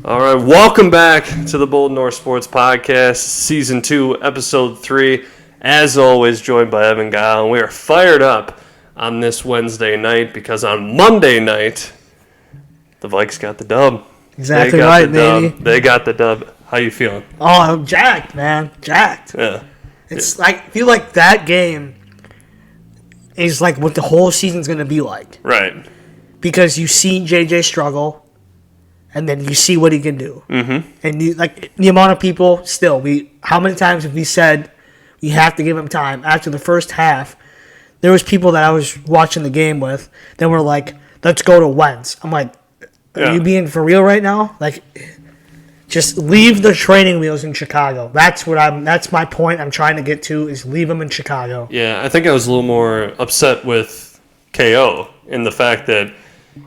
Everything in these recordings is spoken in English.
All right, welcome back to the Bold North Sports Podcast, Season 2, Episode 3. As always, joined by Evan Guile, and we are fired up on this Wednesday night because on Monday night, the Vikes got the dub. Exactly right, baby. They got the dub. How you feeling? Oh, I'm jacked, man. Jacked. Yeah. It's like, I feel like that game is like what the whole season's going to be like. Right. Because you see JJ struggle. And then you see what he can do. Mm-hmm. And you, like the amount of people still, how many times have we said we have to give him time? After the first half, there was people that I was watching the game with that were like, let's go to Wentz. I'm like, are you being for real right now? Like, just leave the training wheels in Chicago. That's my point I'm trying to get to, is leave them in Chicago. Yeah, I think I was a little more upset with KO in the fact that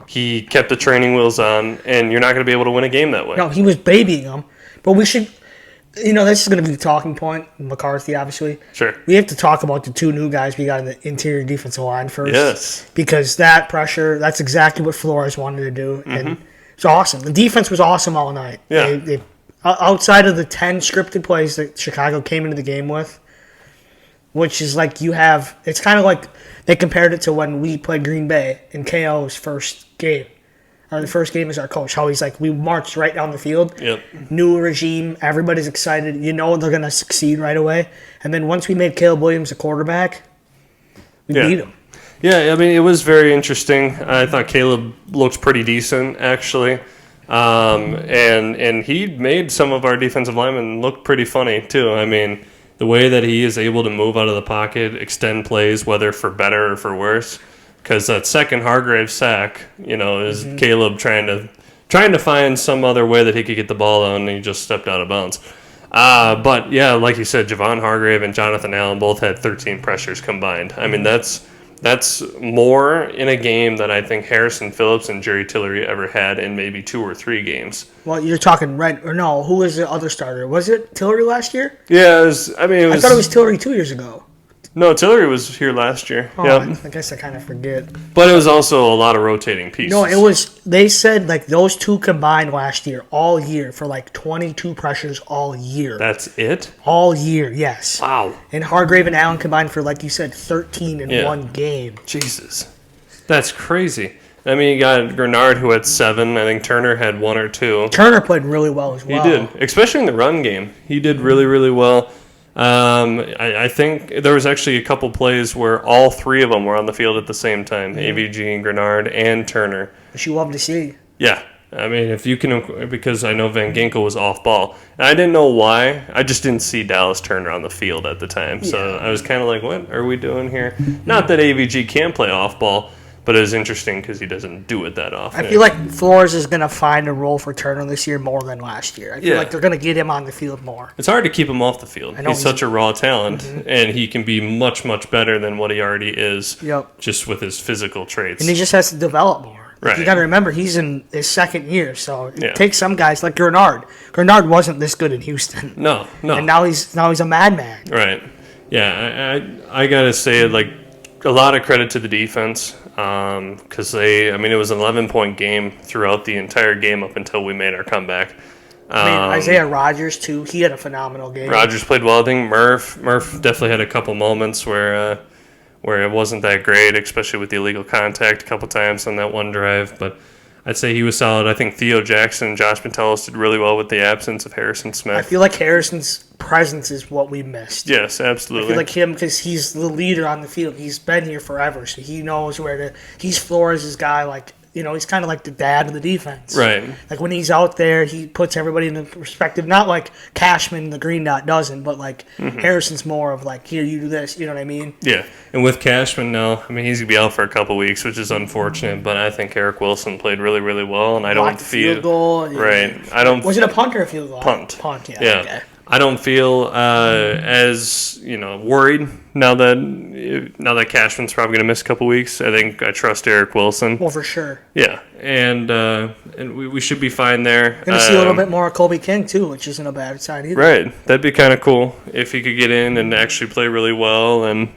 he kept the training wheels on, and you're not going to be able to win a game that way. No, he was babying them. But we should, this is going to be the talking point. McCarthy, obviously. Sure. We have to talk about the two new guys we got in the interior defensive line first. Yes. Because that pressure, that's exactly what Flores wanted to do. And it's awesome. The defense was awesome all night. Yeah. They, outside of the 10 scripted plays that Chicago came into the game with, which is like it's kind of like they compared it to when we played Green Bay in KO's first game. The first game as our coach. How he's like, we marched right down the field. Yep. New regime. Everybody's excited. You know they're going to succeed right away. And then once we made Caleb Williams a quarterback, we beat him. Yeah, I mean, it was very interesting. I thought Caleb looked pretty decent, actually. And he made some of our defensive linemen look pretty funny, too. I mean, the way that he is able to move out of the pocket, extend plays, whether for better or for worse, because that second Hargrave sack, is Caleb trying to find some other way that he could get the ball out, and he just stepped out of bounds. But yeah, like you said, Javon Hargrave and Jonathan Allen both had 13 pressures combined. I mean, that's more in a game than I think Harrison Phillips and Jerry Tillery ever had in maybe 2 or 3 games. Well, you're talking who was the other starter? Was it Tillery last year? Yeah, I thought it was Tillery 2 years ago. No, Tillery was here last year. Oh, yep. I guess I kind of forget. But it was also a lot of rotating pieces. No, they said like those two combined last year, all year, for like 22 pressures all year. That's it? All year, yes. Wow. And Hargrave and Allen combined for, like you said, 13 in one game. Jesus. That's crazy. I mean, you got Grenard, who had 7. I think Turner had 1 or 2. Turner played really well as well. He did, especially in the run game. He did really, really well. I think there was actually a couple plays where all 3 of them were on the field at the same time, AVG, Grenard, and Turner. Which you love to see. Yeah. I mean, if you can, because I know Van Ginkel was off ball. And I didn't know why. I just didn't see Dallas Turner on the field at the time. So I was kind of like, what are we doing here? Not that AVG can play off ball, but it was interesting because he doesn't do it that often. I feel like Flores is going to find a role for Turner this year more than last year. I feel like they're going to get him on the field more. It's hard to keep him off the field. He's such a raw talent, and he can be much, much better than what he already is just with his physical traits. And he just has to develop more. Right. You got to remember, he's in his second year, so it takes some guys like Grenard. Grenard wasn't this good in Houston. No. And now he's a madman. Right. Yeah, I got to say, like, a lot of credit to the defense because it was an 11-point game throughout the entire game up until we made our comeback. Isaiah Rodgers, too, he had a phenomenal game. Rodgers played well. I think Murph definitely had a couple moments where it wasn't that great, especially with the illegal contact a couple times on that one drive. But I'd say he was solid. I think Theo Jackson and Josh Metellus did really well with the absence of Harrison Smith. I feel like Harrison's presence is what we missed. Yes, absolutely. I feel like him, because he's the leader on the field. He's been here forever, so he knows where to. He's Flores' guy, like, he's kind of like the dad of the defense. Right. Like, when he's out there, he puts everybody in the perspective. Not like Cashman, the green dot, doesn't, but like Harrison's more of like, here, you do this. You know what I mean? Yeah. And with Cashman now, he's going to be out for a couple weeks, which is unfortunate, but I think Eric Wilson played really, really well, and I don't feel... field goal. Right. Was it a punt or a field goal? Punt. Punt, yeah. Okay. I don't feel as worried now that Cashman's probably going to miss a couple weeks. I think I trust Eric Wilson. Well, for sure. Yeah, and we should be fine there. Going to see a little bit more of Kobe King too, which isn't a bad sign either. Right, that'd be kind of cool if he could get in and actually play really well, and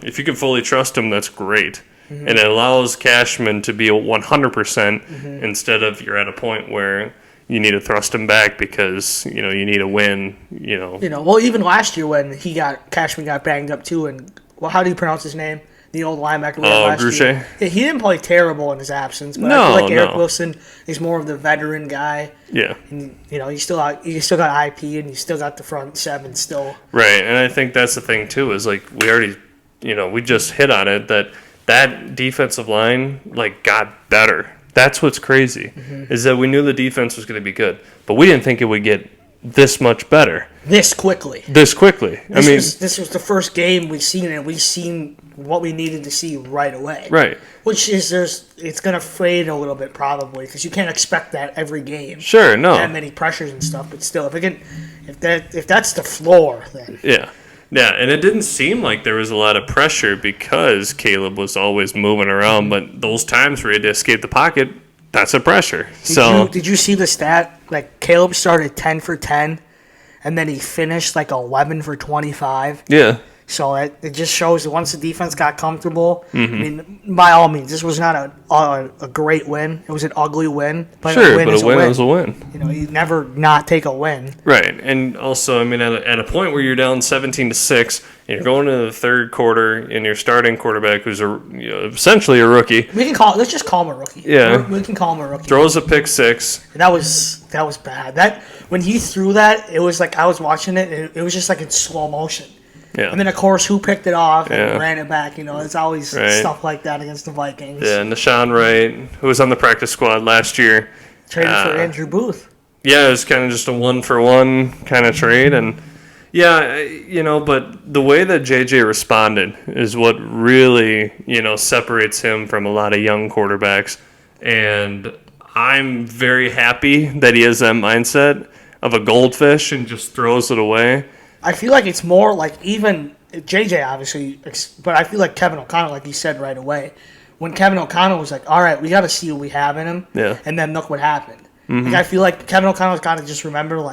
if you can fully trust him, that's great. Mm-hmm. And it allows Cashman to be 100% instead of you're at a point where you need to thrust him back because, you need a win, Well, even last year when Cashman got banged up too, and how do you pronounce his name? The old linebacker. Gruchet? Yeah, he didn't play terrible in his absence, but No, I feel like Eric no. Wilson is more of the veteran guy. Yeah. And, you still got IP, and you still got the front seven still. Right, and I think that's the thing too, is like we already, we just hit on it, that defensive line got better. That's what's crazy, is that we knew the defense was going to be good, but we didn't think it would get this much better. This quickly. This was the first game we've seen, and we've seen what we needed to see right away. Right. Which is it's going to fade a little bit probably because you can't expect that every game. Sure, no. That many pressures and stuff, but still, if that's the floor, then yeah. Yeah, and it didn't seem like there was a lot of pressure because Caleb was always moving around, but those times where he had to escape the pocket, that's a pressure. Did you see the stat? Caleb started 10 for 10, and then he finished 11 for 25. Yeah. So it just shows that once the defense got comfortable, I mean, by all means, this was not a great win. It was an ugly win. But sure, a win is a win. You never not take a win. Right, and also, I mean, at a point where you're down 17-6, and you're going into the third quarter, and your starting quarterback, who's essentially a rookie. Let's just call him a rookie. Yeah, we can call him a rookie. Throws a pick six. And that was bad. When he threw that, it was I was watching it, and it was just in slow motion. Yeah. And then, of course, who picked it off and ran it back? It's always stuff like that against the Vikings. Yeah, Nashawn Wright, who was on the practice squad last year. Traded for Andrew Booth. Yeah, it was kind of just a one-for-one kind of trade. And, but the way that JJ responded is what really, separates him from a lot of young quarterbacks. And I'm very happy that he has that mindset of a goldfish and just throws it away. I feel like it's more even JJ, obviously, but I feel like Kevin O'Connell, like you said right away, when Kevin O'Connell was all right, we got to see what we have in him, and then look what happened. Mm-hmm. I feel like Kevin O'Connell's got to just remember,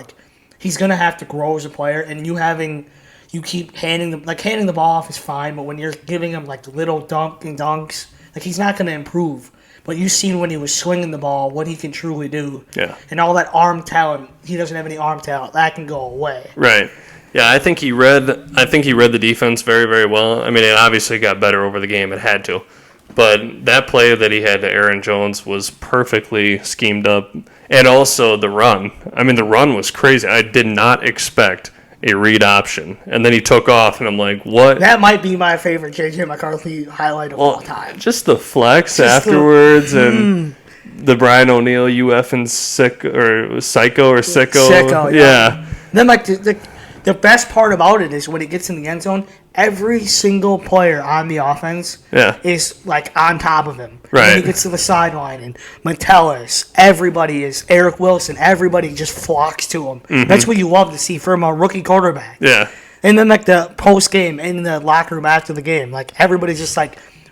he's going to have to grow as a player, and you keep handing the ball off is fine, but when you're giving him, little dunks, he's not going to improve. But you've seen when he was swinging the ball, what he can truly do. Yeah. And all that arm talent, he doesn't have any arm talent. That can go away. Right. Yeah, I think he read the defense very, very well. I mean, it obviously got better over the game. It had to. But that play that he had to Aaron Jones was perfectly schemed up. And also the run. I mean, the run was crazy. I did not expect a read option. And then he took off, and I'm like, what? That might be my favorite JJ McCarthy highlight of all time. Just the flex afterwards and the Brian O'Neill UF and Psycho. Sicko, yeah. Then, the best part about it is when he gets in the end zone, every single player on the offense is on top of him. Right. When he gets to the sideline, and Metellus, everybody is Eric Wilson, everybody just flocks to him. Mm-hmm. That's what you love to see from a rookie quarterback. Yeah. And then the post game in the locker room after the game, everybody's just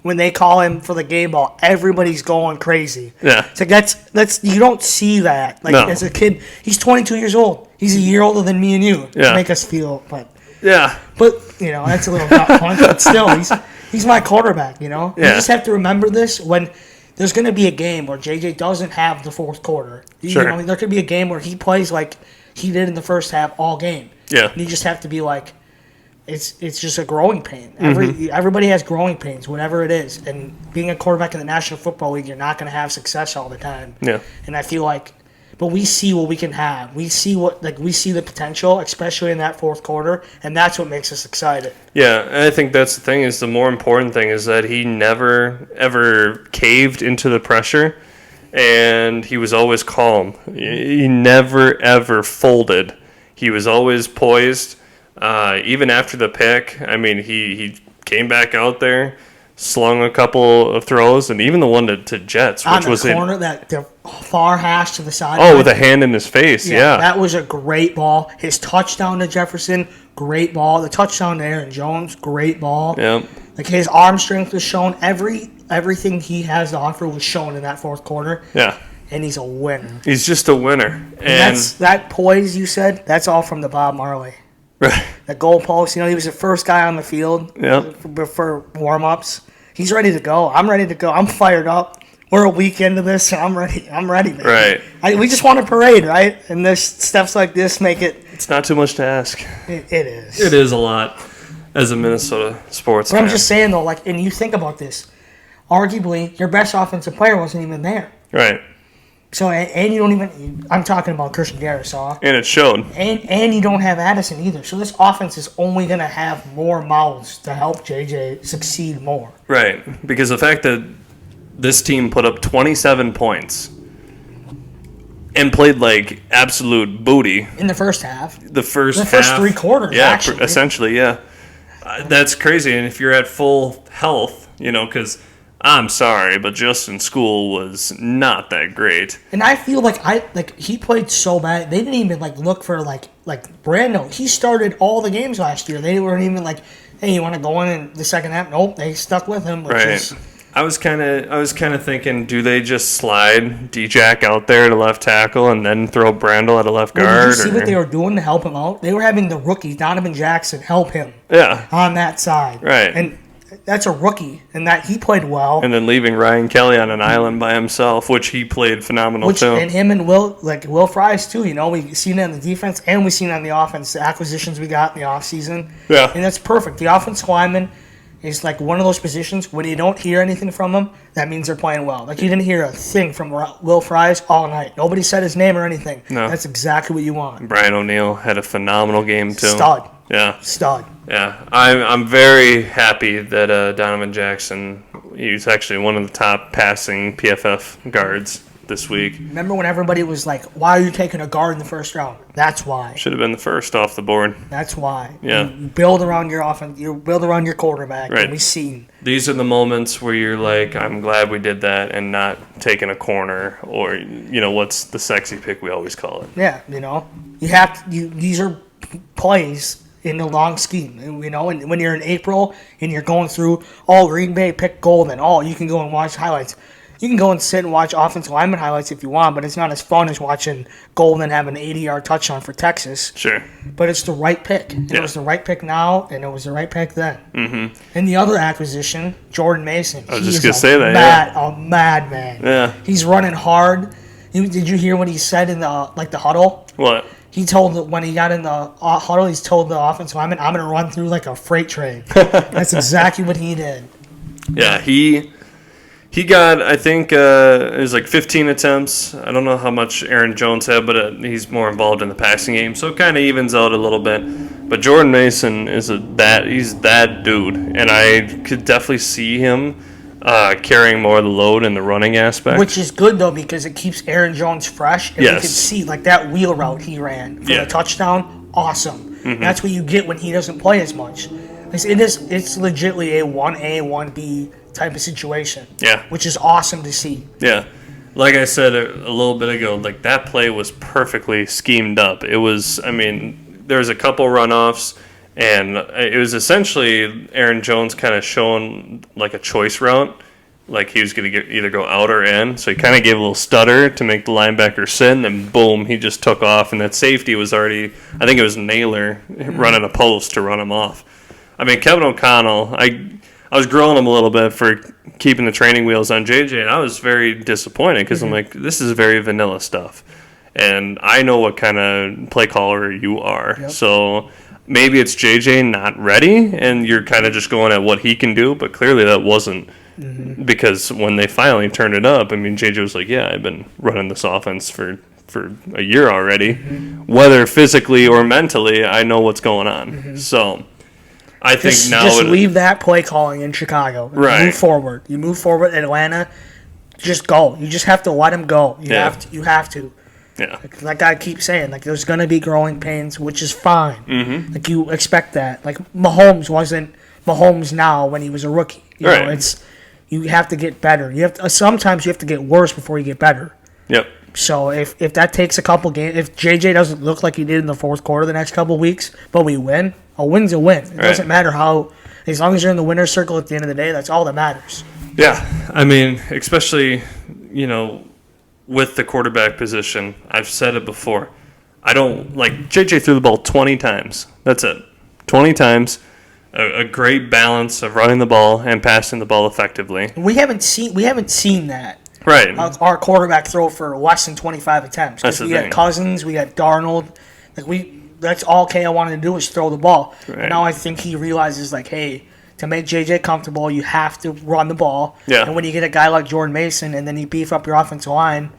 when they call him for the game ball, everybody's going crazy. Yeah. It's that's you don't see that. No. As a kid, he's 22 years old. He's a year older than me and you to make us feel, but that's a little gut punch. But still, he's my quarterback. You just have to remember this when there's going to be a game where JJ doesn't have the fourth quarter. Sure. There could be a game where he plays like he did in the first half all game. Yeah. And you just have to be it's just a growing pain. Everybody has growing pains, whatever it is. And being a quarterback in the National Football League, you're not going to have success all the time. Yeah. And I feel but we see what we can have. We see we see the potential, especially in that fourth quarter, and that's what makes us excited. Yeah, and I think that's the thing. Is the more important thing is that he never ever caved into the pressure, and he was always calm. He never ever folded. He was always poised. Even after the pick, I mean, he came back out there, slung a couple of throws, and even the one to Jets, which was on the corner, the far hash to the side. Oh, with a hand in his face, yeah. That was a great ball. His touchdown to Jefferson, great ball. The touchdown to Aaron Jones, great ball. Yeah. His arm strength was shown. Everything he has to offer was shown in that fourth quarter. Yeah. And he's a winner. He's just a winner. And that poise you said, that's all from the Bob Marley. Right. The goalpost, he was the first guy on the field for warm-ups. He's ready to go. I'm ready to go. I'm fired up. we're a week into this, and I'm ready. I'm ready, man. Right. We just want a parade, right? And this stuff like this make it. It's not too much to ask. It is. It is a lot as a Minnesota sports But fan. I'm just saying, though, like, and you think about this. Arguably, your best offensive player wasn't even there. Right. So, and you don't even, I'm talking about Christian Garrisaw. And it showed. And you don't have Addison either. So this offense is only going to have more mouths to help JJ succeed more. Right. Because the fact that this team put up 27 points and played like absolute booty. In the first half. The first half, 3 quarters, yeah, actually. Essentially, yeah. That's crazy. And if you're at full health, because I'm sorry, but Justin School was not that great. And I feel like he played so bad. They didn't even look for like Brando. He started all the games last year. They weren't even like, hey, you want to go in the second half? Nope, they stuck with him. Right. I was kind of thinking, do they just slide D-Jack out there to left tackle and then throw Brandel at a left guard? Did you see what they were doing to help him out? They were having the rookie Donovan Jackson help him. Yeah. On that side. Right. And that's a rookie, and that he played well. And then leaving Ryan Kelly on an island by himself, which he played phenomenal too. And him and Will Fries too. We've seen it on the defense and we've seen it on the offense. The acquisitions we got in the offseason. Yeah. And that's perfect. The offensive lineman is like one of those positions when you don't hear anything from them, that means they're playing well. Like you didn't hear a thing from Will Fries all night. Nobody said his name or anything. No. That's exactly what you want. Brian O'Neill had a phenomenal game too. Stud. Yeah. Stud. Yeah. I'm very happy that Donovan Jackson, he's actually one of the top passing PFF guards this week. Remember when everybody was like, why are you taking a guard in the first round? That's why. Should have been the first off the board. That's why. Yeah. You build around your offense. You build around your quarterback. Right. And we've seen. These are the moments where you're like, I'm glad we did that and not taking a corner or, what's the sexy pick we always call it. Yeah, you have to, these are plays in the long scheme, and when you're in April and you're going through, Green Bay picked Golden, you can go and watch highlights. You can go and sit and watch offensive lineman highlights if you want, but it's not as fun as watching Golden have an 80-yard touchdown for Texas. Sure. But it's the right pick. And yeah. It was the right pick now, and it was the right pick then. Mm-hmm. And the other acquisition, Jordan Mason. I was just going to say that, a madman. Yeah. He's running hard. Did you hear what he said in the huddle? What? He told when he got in the huddle, he's told the offensive lineman, I'm going to run through like a freight train. That's exactly what he did. Yeah, he got, I think, it was like 15 attempts. I don't know how much Aaron Jones had, but he's more involved in the passing game, so it kind of evens out a little bit. But Jordan Mason he's that dude, and I could definitely see him carrying more of the load in the running aspect. Which is good, though, because it keeps Aaron Jones fresh. And yes. You can see, like, that wheel route he ran for the touchdown, awesome. Mm-hmm. That's what you get when he doesn't play as much. It's legitimately a 1A, 1B type of situation. Yeah. Which is awesome to see. Yeah. Like I said a little bit ago, like, that play was perfectly schemed up. It was, there was a couple runoffs, and it was essentially Aaron Jones kind of showing like a choice route, like he was going to either go out or in. So he kind of gave a little stutter to make the linebacker sit, and then boom, he just took off. And that safety was already, I think it was Naylor running a post to run him off. Kevin O'Connell, I was grilling him a little bit for keeping the training wheels on JJ, and I was very disappointed because I'm like, this is very vanilla stuff. And I know what kind of play caller you are. Yep. So maybe it's JJ not ready, and you're kind of just going at what he can do, but clearly that wasn't. Mm-hmm. Because when they finally turned it up, JJ was like, yeah, I've been running this offense for a year already. Mm-hmm. Whether physically or mentally, I know what's going on. Mm-hmm. So I think now... Just leave that play calling in Chicago. Right. Move forward. You move forward in Atlanta, just go. You just have to let him go. You have to. Yeah. Like I keep saying, there's going to be growing pains, which is fine. Mm-hmm. You expect that. Mahomes wasn't Mahomes now when he was a rookie. You know, you have to get better. Sometimes you have to get worse before you get better. Yep. So if that takes a couple games, if JJ doesn't look like he did in the fourth quarter the next couple weeks, but we win, a win's a win. It doesn't matter how, as long as you're in the winner's circle at the end of the day, that's all that matters. Yeah. Especially, with the quarterback position, I've said it before. I don't JJ threw the ball 20 times. That's it. 20 times. A great balance of running the ball and passing the ball effectively. We haven't seen that. Right. Our quarterback throw for less than 25 attempts. That's the we thing. had Cousins, we had Darnold. That's all KO wanted to do was throw the ball. Right. And now I think he realizes, like, hey, to make JJ comfortable, you have to run the ball. Yeah. And when you get a guy like Jordan Mason and then you beef up your offensive line,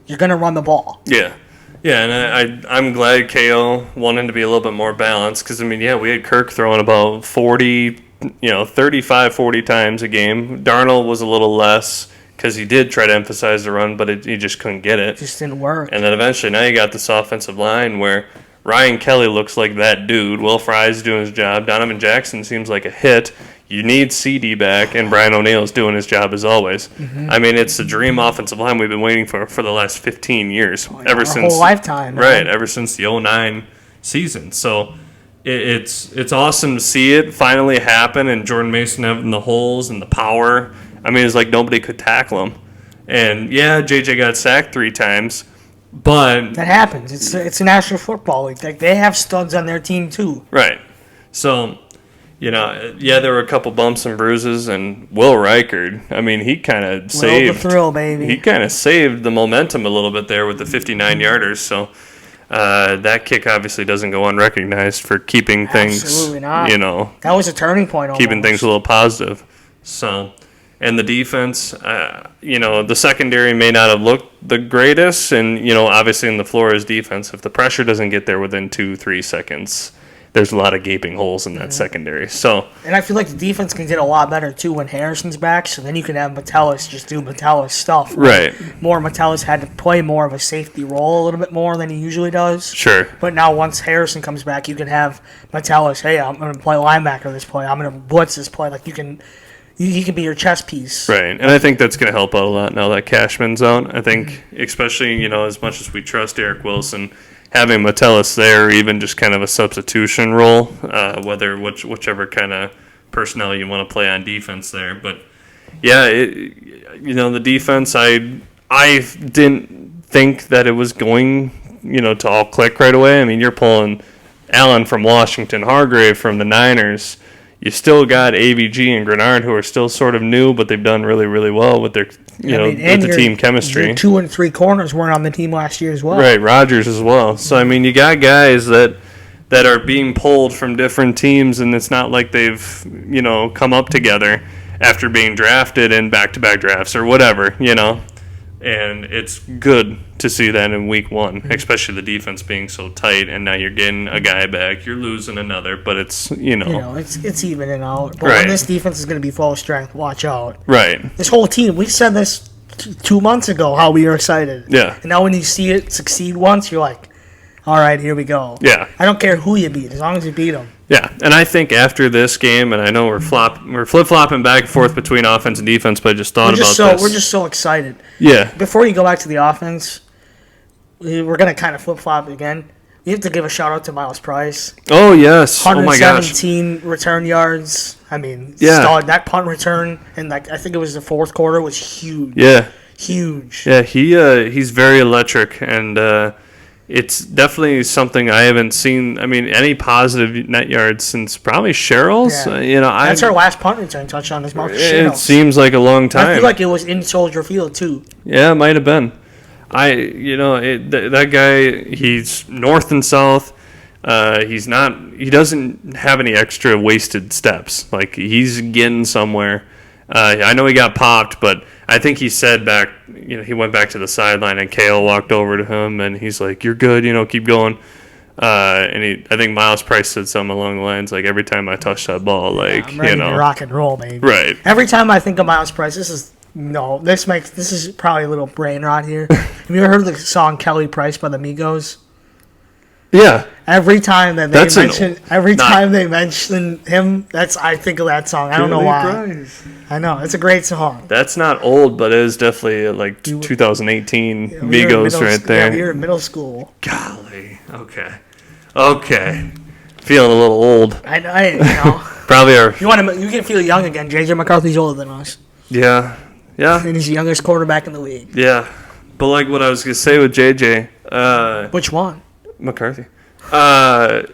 you're going to run the ball. Yeah. Yeah, and I'm glad KO wanted to be a little bit more balanced because, I mean, yeah, we had Kirk throwing about 35, 40 times a game. Darnold was a little less because he did try to emphasize the run, but he just couldn't get it. It just didn't work. And then eventually now you got this offensive line where Ryan Kelly looks like that dude. Will Fry's doing his job. Donovan Jackson seems like a hit. You need CD back, and Brian O'Neill's doing his job as always. Mm-hmm. I mean, it's the dream offensive line we've been waiting for the last 15 years. Our whole lifetime. Right, ever since the 09 season. So it's awesome to see it finally happen, and Jordan Mason having the holes and the power. I mean, it's like nobody could tackle him. And, yeah, JJ got sacked 3 times. But that happens. It's a National Football League. Like, they have studs on their team too. Right. So, yeah, there were a couple bumps and bruises, and Will Reichard. I mean, he kind of saved the thrill, baby. He kind of saved the momentum a little bit there with the 59-yarders. So that kick obviously doesn't go unrecognized for keeping things. Absolutely not. That was a turning point. Keeping things a little positive. So. And the defense, the secondary may not have looked the greatest, and, obviously in the Flores defense, if the pressure doesn't get there within 2-3 seconds, there's a lot of gaping holes in that secondary. So, and I feel like the defense can get a lot better, too, when Harrison's back, so then you can have Metellus just do Metellus stuff. Right. More Metellus had to play more of a safety role a little bit more than he usually does. Sure. But now once Harrison comes back, you can have Metellus, hey, I'm going to play linebacker this play, I'm going to blitz this play. Like, he can be your chess piece. Right, and I think that's going to help out a lot now that Cashman's out. I think, especially, as much as we trust Eric Wilson, having Metellus there, or even just kind of a substitution role, whichever kind of personnel you want to play on defense there. But, yeah, the defense, I didn't think that it was going, to all click right away. I mean, you're pulling Allen from Washington, Hargrave from the Niners. You still got AVG and Grenard, who are still sort of new, but they've done really, really well with their, with the team chemistry. Your 2 and 3 corners weren't on the team last year as well. Right, Rodgers as well. So, I mean, you got guys that are being pulled from different teams, and it's not like they've, come up together after being drafted in back-to-back drafts or whatever, And it's good to see that in week 1, especially the defense being so tight, and now you're getting a guy back, you're losing another, but it's, it's evening out. But right. When this defense is going to be full strength, watch out. Right. This whole team, we said this 2 months ago, how we were excited. Yeah. And now when you see it succeed once, you're like, all right, here we go. Yeah. I don't care who you beat, as long as you beat them. Yeah, and I think after this game, and I know we're flip-flopping back and forth between offense and defense, but I just thought about this. We're just so excited. Yeah. Before you go back to the offense, we're going to kind of flip-flop again. We have to give a shout-out to Miles Price. Oh, yes. Oh, my gosh. 117 return yards. I mean, yeah. That punt return, and I think it was the fourth quarter, was huge. Yeah. Huge. Yeah, he's very electric, and it's definitely something I haven't seen. I mean, any positive net yards since probably Sherrill's. Yeah. That's our last punt return touchdown is Marcus Sherrill. It seems like a long time. I feel like it was in Soldier Field too. Yeah, it might have been. That guy. He's north and south. He's not. He doesn't have any extra wasted steps. Like he's getting somewhere. I know he got popped, but I think he said back, he went back to the sideline and Kale walked over to him and he's like, "You're good, keep going." I think Miles Price said something along the lines like, "Every time I touch that ball, I'm ready to rock and roll, baby." Right. Every time I think of Miles Price, this is probably a little brain rot here. Have you ever heard the song "Kelly Price" by the Migos? Yeah. Every time that they mention him, I think of that song. I don't know why. Price. I know it's a great song. That's not old, but it is definitely like 2018 Migos right there. Yeah, we were in middle school. Golly. Okay. Feeling a little old. I know. Probably are. You can feel young again. JJ McCarthy's older than us. Yeah. And he's the youngest quarterback in the league. Yeah. But like what I was gonna say with JJ. Which one? McCarthy. I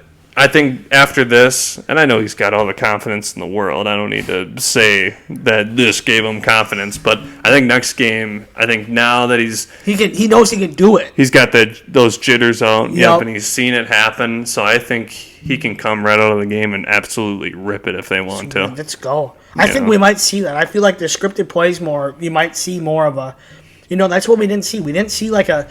I think after this, and I know he's got all the confidence in the world. I don't need to say that this gave him confidence, but I think next game, I think now that he knows he can do it. He's got those jitters out, Yep. and he's seen it happen. So I think he can come right out of the game and absolutely rip it if they want to. Let's go. I think we might see that. I feel like the scripted plays more. You might see more of a, that's what we didn't see. We didn't see like a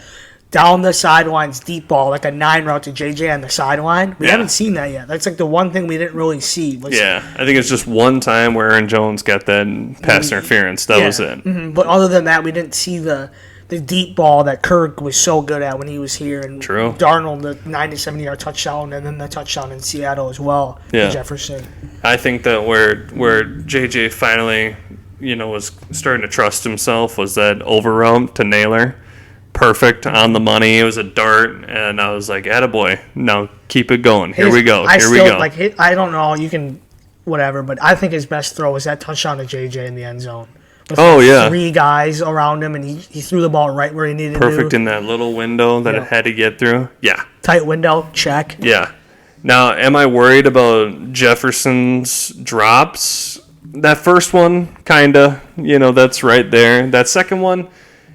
down the sidelines deep ball, like a 9 route to JJ on the sideline. We haven't seen that yet. That's like the one thing we didn't really see. I think it's just one time where Aaron Jones got that pass interference. That was it. Mm-hmm. But other than that, we didn't see the deep ball that Kirk was so good at when he was here. And True. Darnold, the 97-yard touchdown, and then the touchdown in Seattle as well. Yeah. Jefferson. I think that where JJ finally, was starting to trust himself was that over route to Naylor. Perfect, on the money. It was a dart, and I was like, attaboy. Now keep it going. Here we go. I don't know. You can, whatever, but I think his best throw was that touchdown to JJ in the end zone. With 3 guys around him, and he threw the ball right where he needed to. Perfect in that little window that it had to get through. Yeah. Tight window, check. Yeah. Now, am I worried about Jefferson's drops? That first one, kind of. That's right there. That second one,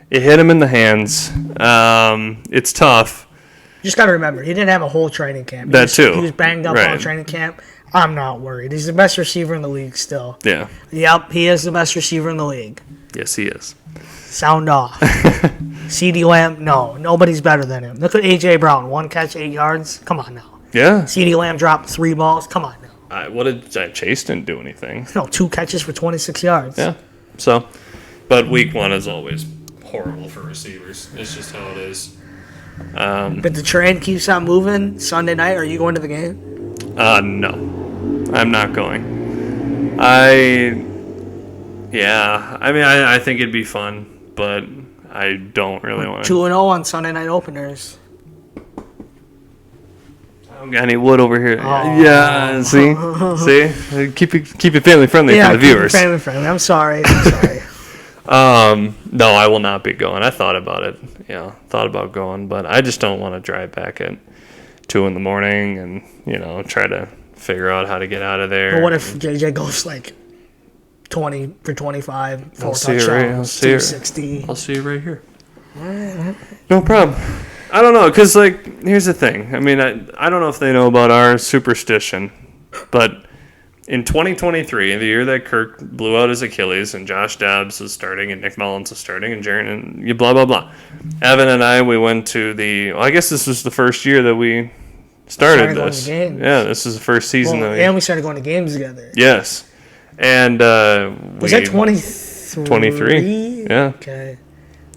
it hit him in the hands. It's tough. You just got to remember, he didn't have a whole training camp. He was banged up all training camp. I'm not worried. He's the best receiver in the league still. Yeah. Yep, he is the best receiver in the league. Yes, he is. Sound off. CeeDee Lamb, no. Nobody's better than him. Look at A.J. Brown. 1 catch, 8 yards. Come on now. Yeah. CeeDee Lamb dropped 3 balls. Come on now. Chase didn't do anything. No, 2 catches for 26 yards. Yeah. So, but week 1 is always horrible for receivers. It's just how it is. But the train keeps on moving. Sunday night, are you going to the game? No. I'm not going. I think it'd be fun, but I don't really want to. 2-0 on Sunday night openers. I don't got any wood over here. Oh. Yeah, see? Keep it family friendly for the viewers. Keep it family friendly. I'm sorry. No, I will not be going. I thought about it. Thought about going, but I just don't want to drive back at 2 in the morning and, try to figure out how to get out of there. But what if JJ goes like 20 for 25, 4 touchdowns, 260? I'll see you right here. No problem. I don't know, because, here's the thing. I mean, I don't know if they know about our superstition, but in 2023, the year that Kirk blew out his Achilles and Josh Dobbs was starting and Nick Mullins was starting and Jaron and blah, blah, blah. Evan and I, we went to I guess this was the first year that we started this. Yeah, this is the first season. And we started going to games together. Yes. And was that 23? 23. Yeah. Okay.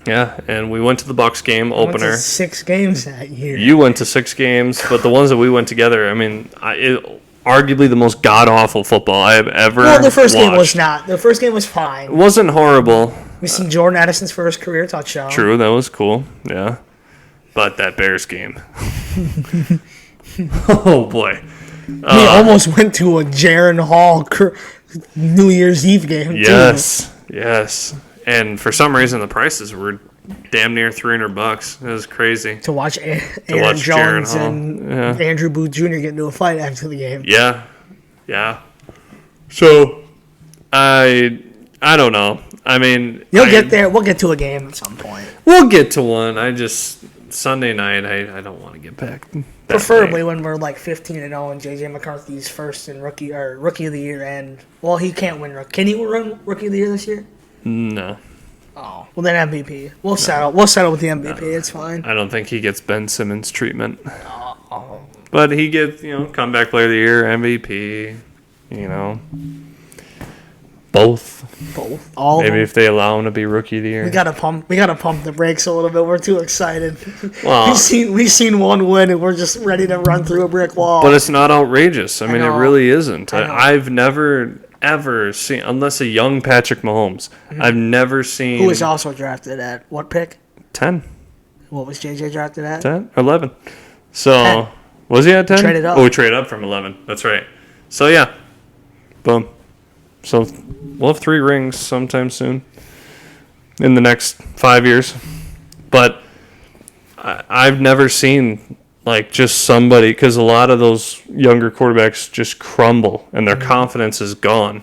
Yeah, and we went to the Bucs game opener. Went to 6 games that year. You went to 6 games, but the ones that we went together, I mean, arguably the most god-awful football I have ever watched. Well, the first game was not. The first game was fine. It wasn't horrible. We seen Jordan Addison's first career touchdown. True, that was cool. Yeah. But that Bears game. Oh, boy. We almost went to a Jaron Hall New Year's Eve game, Yes. And for some reason, the prices were damn near $300. It was crazy. To watch Aaron Jones and Andrew Booth Jr. get into a fight after the game. Yeah. So, I don't know. I mean... You'll get there. We'll get to a game at some point. We'll get to one. Sunday night, I don't want to get back. Preferably when we're 15-0 and JJ McCarthy's first in rookie of the year, and he can't win. Can he run rookie of the year this year? No. Oh, well then MVP. We'll settle with the MVP. It's fine. I don't think he gets Ben Simmons treatment. But he gets comeback player of the year, MVP. Both. All maybe if they allow him to be rookie of the year. We gotta pump the brakes a little bit. We're too excited. Well, we've seen one win and we're just ready to run through a brick wall. But it's not outrageous. I mean, it really isn't. I've never ever seen, unless a young Patrick Mahomes. Mm-hmm. I've never seen. Who was also drafted at what pick? 10. What was JJ drafted at? 10 or 11. So 10. Was he at 10? Traded up. Oh, we traded up from 11. That's right. So yeah, boom. So we'll have 3 rings sometime soon in the next 5 years. But I've never seen like just somebody, because a lot of those younger quarterbacks just crumble and their confidence is gone.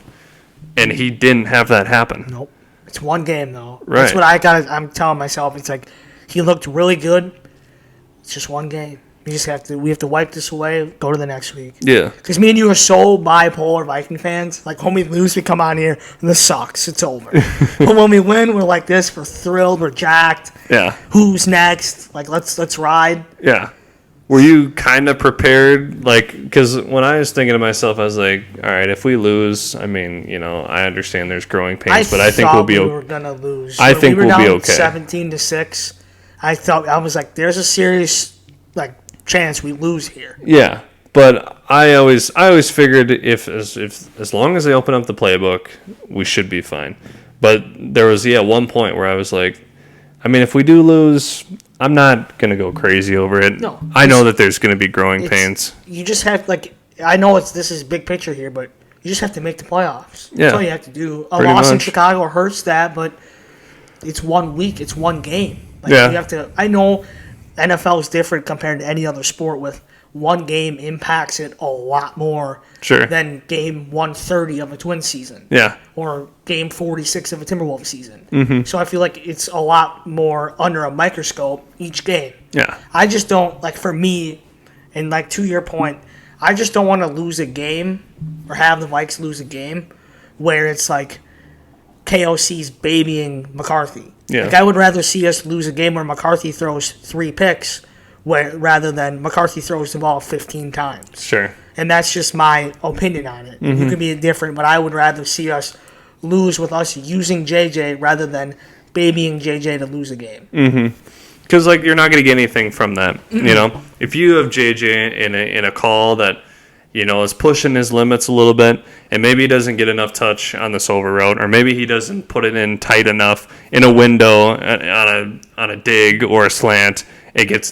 And he didn't have that happen. Nope. It's one game, though. Right. That's what I'm telling myself. It's like he looked really good. It's just one game. We have to wipe this away, go to the next week. Yeah. Because me and you are so bipolar Viking fans. Like, when we lose, we come on here, and this sucks. It's over. But when we win, we're like this. We're thrilled. We're jacked. Yeah. Who's next? Like, let's ride. Yeah. Were you kind of prepared? Like, because when I was thinking to myself, I was like, all right, if we lose, I mean, I understand there's growing pains, but I think we'll be okay. We were going to lose. I think we'll be okay. 17-6. I was like, there's a serious, like, chance we lose here. Yeah, but I always figured if as long as they open up the playbook, we should be fine. But there was one point where I was like, I mean, if we do lose, I'm not gonna go crazy over it. No, I know that there's gonna be growing pains. You just have, like, I know this is big picture here, but you just have to make the playoffs. Yeah, that's all you have to do. A loss in Chicago hurts that, but it's 1 week, it's one game. Like, you have to. I know NFL is different compared to any other sport, with one game impacts it a lot more than game 130 of a Twins season. Yeah. Or game 46 of a Timberwolves season. Mm-hmm. So I feel like it's a lot more under a microscope each game. Yeah. I just don't, like, for me, and like to your point, I just don't want to lose a game or have the Vikes lose a game where it's like KOC's babying McCarthy. Yeah. Like, I would rather see us lose a game where McCarthy throws 3 picks rather than McCarthy throws the ball 15 times. Sure. And that's just my opinion on it. Mm-hmm. You could be different, but I would rather see us lose with us using JJ rather than babying JJ to lose a game. Mm-hmm. Because, like, you're not going to get anything from that. Mm-hmm. If you have JJ in a call that is pushing his limits a little bit, and maybe he doesn't get enough touch on this over route, or maybe he doesn't put it in tight enough in a window on a dig or a slant, it gets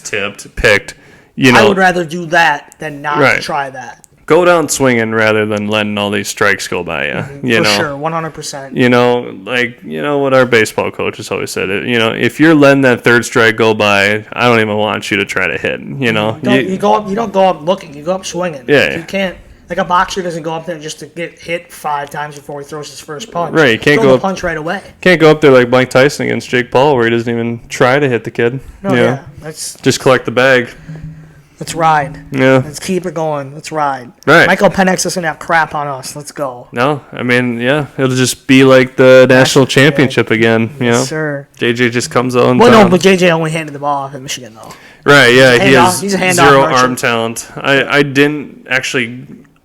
picked. I would rather do that than not try that. Go down swinging rather than letting all these strikes go by you. Mm-hmm. For sure, 100%. What our baseball coaches always said. If you're letting that third strike go by, I don't even want you to try to hit. You don't go up looking. You go up swinging. Yeah. You can't. Like, a boxer doesn't go up there just to get hit 5 times before he throws his first punch. Right, you can't go up punch right away. Can't go up there like Mike Tyson against Jake Paul, where he doesn't even try to hit the kid. That's just collect the bag. Let's ride. Yeah. Let's keep it going. Let's ride. Right. Michael Penix doesn't have crap on us. Let's go. No, I mean, it'll just be like the national championship again. Yes, sir. JJ just comes on. Well, no, but JJ only handed the ball off at Michigan, though. Right, yeah. He's a handoff zero merchant. arm talent.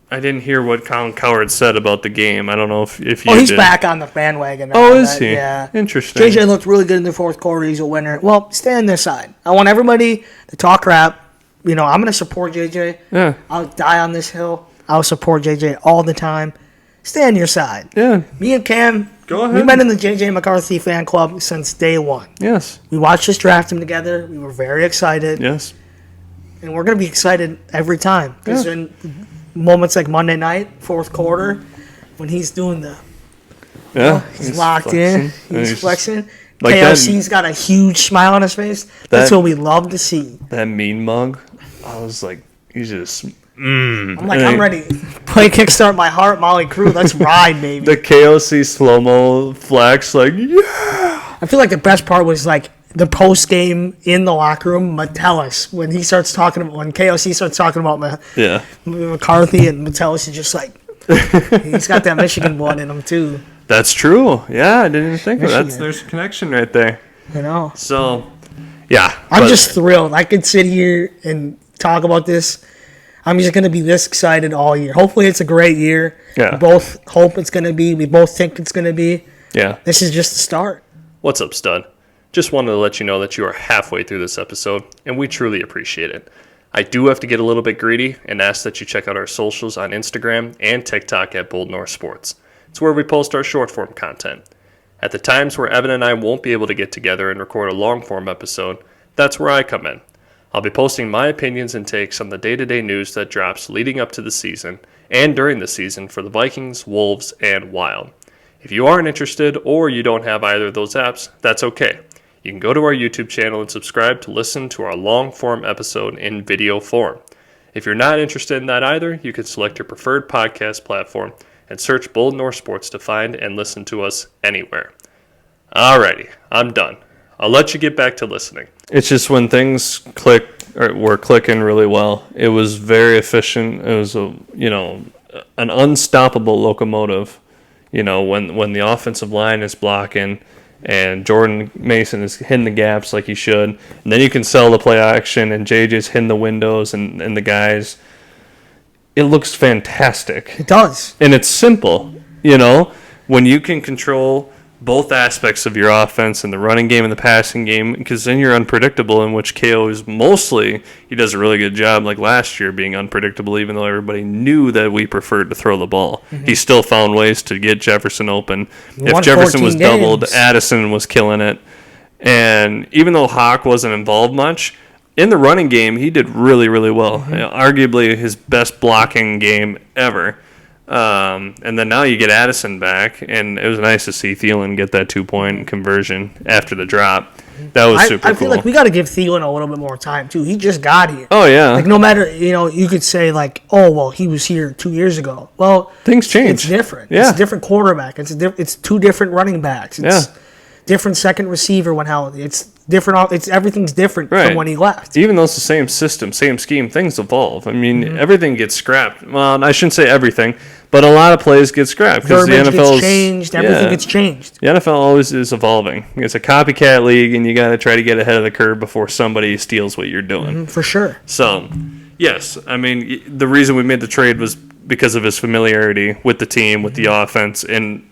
I didn't hear what Colin Cowherd said about the game. I don't know if you he's did. back on the bandwagon now. Oh, is he? Yeah. Interesting. JJ looked really good in the fourth quarter. He's a winner. Well, stay on this side. I want everybody to talk crap. I'm going to support JJ. Yeah. I'll die on this hill. I'll support JJ all the time. Stay on your side. Yeah. Me and Cam, go ahead. We've been in the JJ McCarthy fan club since day one. Yes. We watched us draft him together. We were very excited. Yes. And we're going to be excited every time. Because in moments like Monday night, fourth quarter, when he's doing he's locked flexing. He's flexing. Like KLC's got a huge smile on his face. That's what we love to see. That mean mug, I was like, he's just. I'm like, I'm ready. Play Kickstart My Heart, Molly Crew. Let's ride, baby. The KOC slow-mo flex, like, yeah. I feel like the best part was, like, the post game in the locker room, Metellus, when KOC starts talking about McCarthy, and Metellus is just like, he's got that Michigan blood in him too. That's true. Yeah, I didn't even think of that. There's a connection right there. So, yeah. I'm just thrilled. I could sit here and talk about this. I'm just going to be this excited all year. Hopefully it's a great year. Yeah. We both hope it's going to be. We both think it's going to be. Yeah. This is just the start. What's up, stud? Just wanted to let you know that you are halfway through this episode, and we truly appreciate it. I do have to get a little bit greedy and ask that you check out our socials on Instagram and TikTok at Bold North Sports. It's where we post our short-form content. At the times where Evan and I won't be able to get together and record a long-form episode, that's where I come in. I'll be posting my opinions and takes on the day-to-day news that drops leading up to the season and during the season for the Vikings, Wolves, and Wild. If you aren't interested or you don't have either of those apps, that's okay. you can go to our YouTube channel and subscribe to listen to our long-form episode in video form. If you're not interested in that either, you can select your preferred podcast platform and search Bold North Sports to find and listen to us anywhere. Alrighty, I'm done. I'll let you get back to listening. It's just when things were clicking really well. It was very efficient. It was an unstoppable locomotive. When the offensive line is blocking and Jordan Mason is hitting the gaps like he should, and then you can sell the play action and JJ's hitting the windows and the guys. It looks fantastic. It does. And it's simple, when you can control both aspects of your offense and the running game and the passing game, because then you're unpredictable, in which KO is he does a really good job like last year being unpredictable, even though everybody knew that we preferred to throw the ball. Mm-hmm. He still found ways to get Jefferson open. If Jefferson was doubled, Addison was killing it. And even though Hawk wasn't involved much, in the running game, he did really, really well. Mm-hmm. Arguably his best blocking game ever. And then now you get Addison back, and it was nice to see Thielen get that 2-point conversion after the drop. That was super cool. I feel like we got to give Thielen a little bit more time, too. He just got here. Oh, yeah. Like, no matter, you could say, like, oh, well, he was here 2 years ago. Well, things change. It's different. Yeah. It's a different quarterback. It's two different running backs. It's different second receiver when healthy. It's different. Everything's different from when he left. Even though it's the same system, same scheme, things evolve. I mean, everything gets scrapped. Well, I shouldn't say everything, but a lot of plays get scrapped because the NFL gets changed. Everything gets changed. The NFL always is evolving. It's a copycat league, and you got to try to get ahead of the curve before somebody steals what you're doing. For sure. So, yes, I mean, the reason we made the trade was because of his familiarity with the team, with the offense, and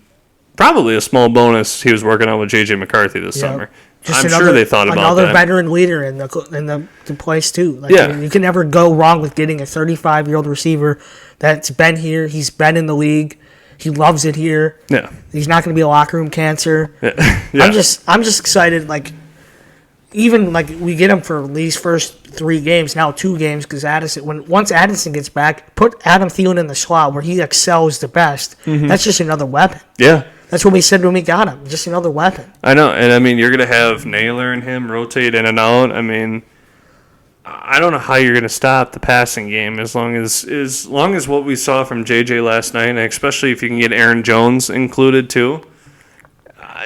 probably a small bonus he was working on with JJ McCarthy this summer. I'm sure they thought about that. Another veteran leader in the place, too. You can never go wrong with getting a 35-year-old receiver that's been here. He's been in the league. He loves it here. Yeah. He's not going to be a locker room cancer. Yeah. I'm just excited. Even we get him for these first 3 games, now 2 games, because once Addison gets back, put Adam Thielen in the slot where he excels the best. Mm-hmm. That's just another weapon. Yeah. That's what we said when we got him. Just another weapon. I know. And, I mean, you're going to have Naylor and him rotate in and out. I mean, I don't know how you're going to stop the passing game as long as what we saw from JJ last night, and especially if you can get Aaron Jones included too.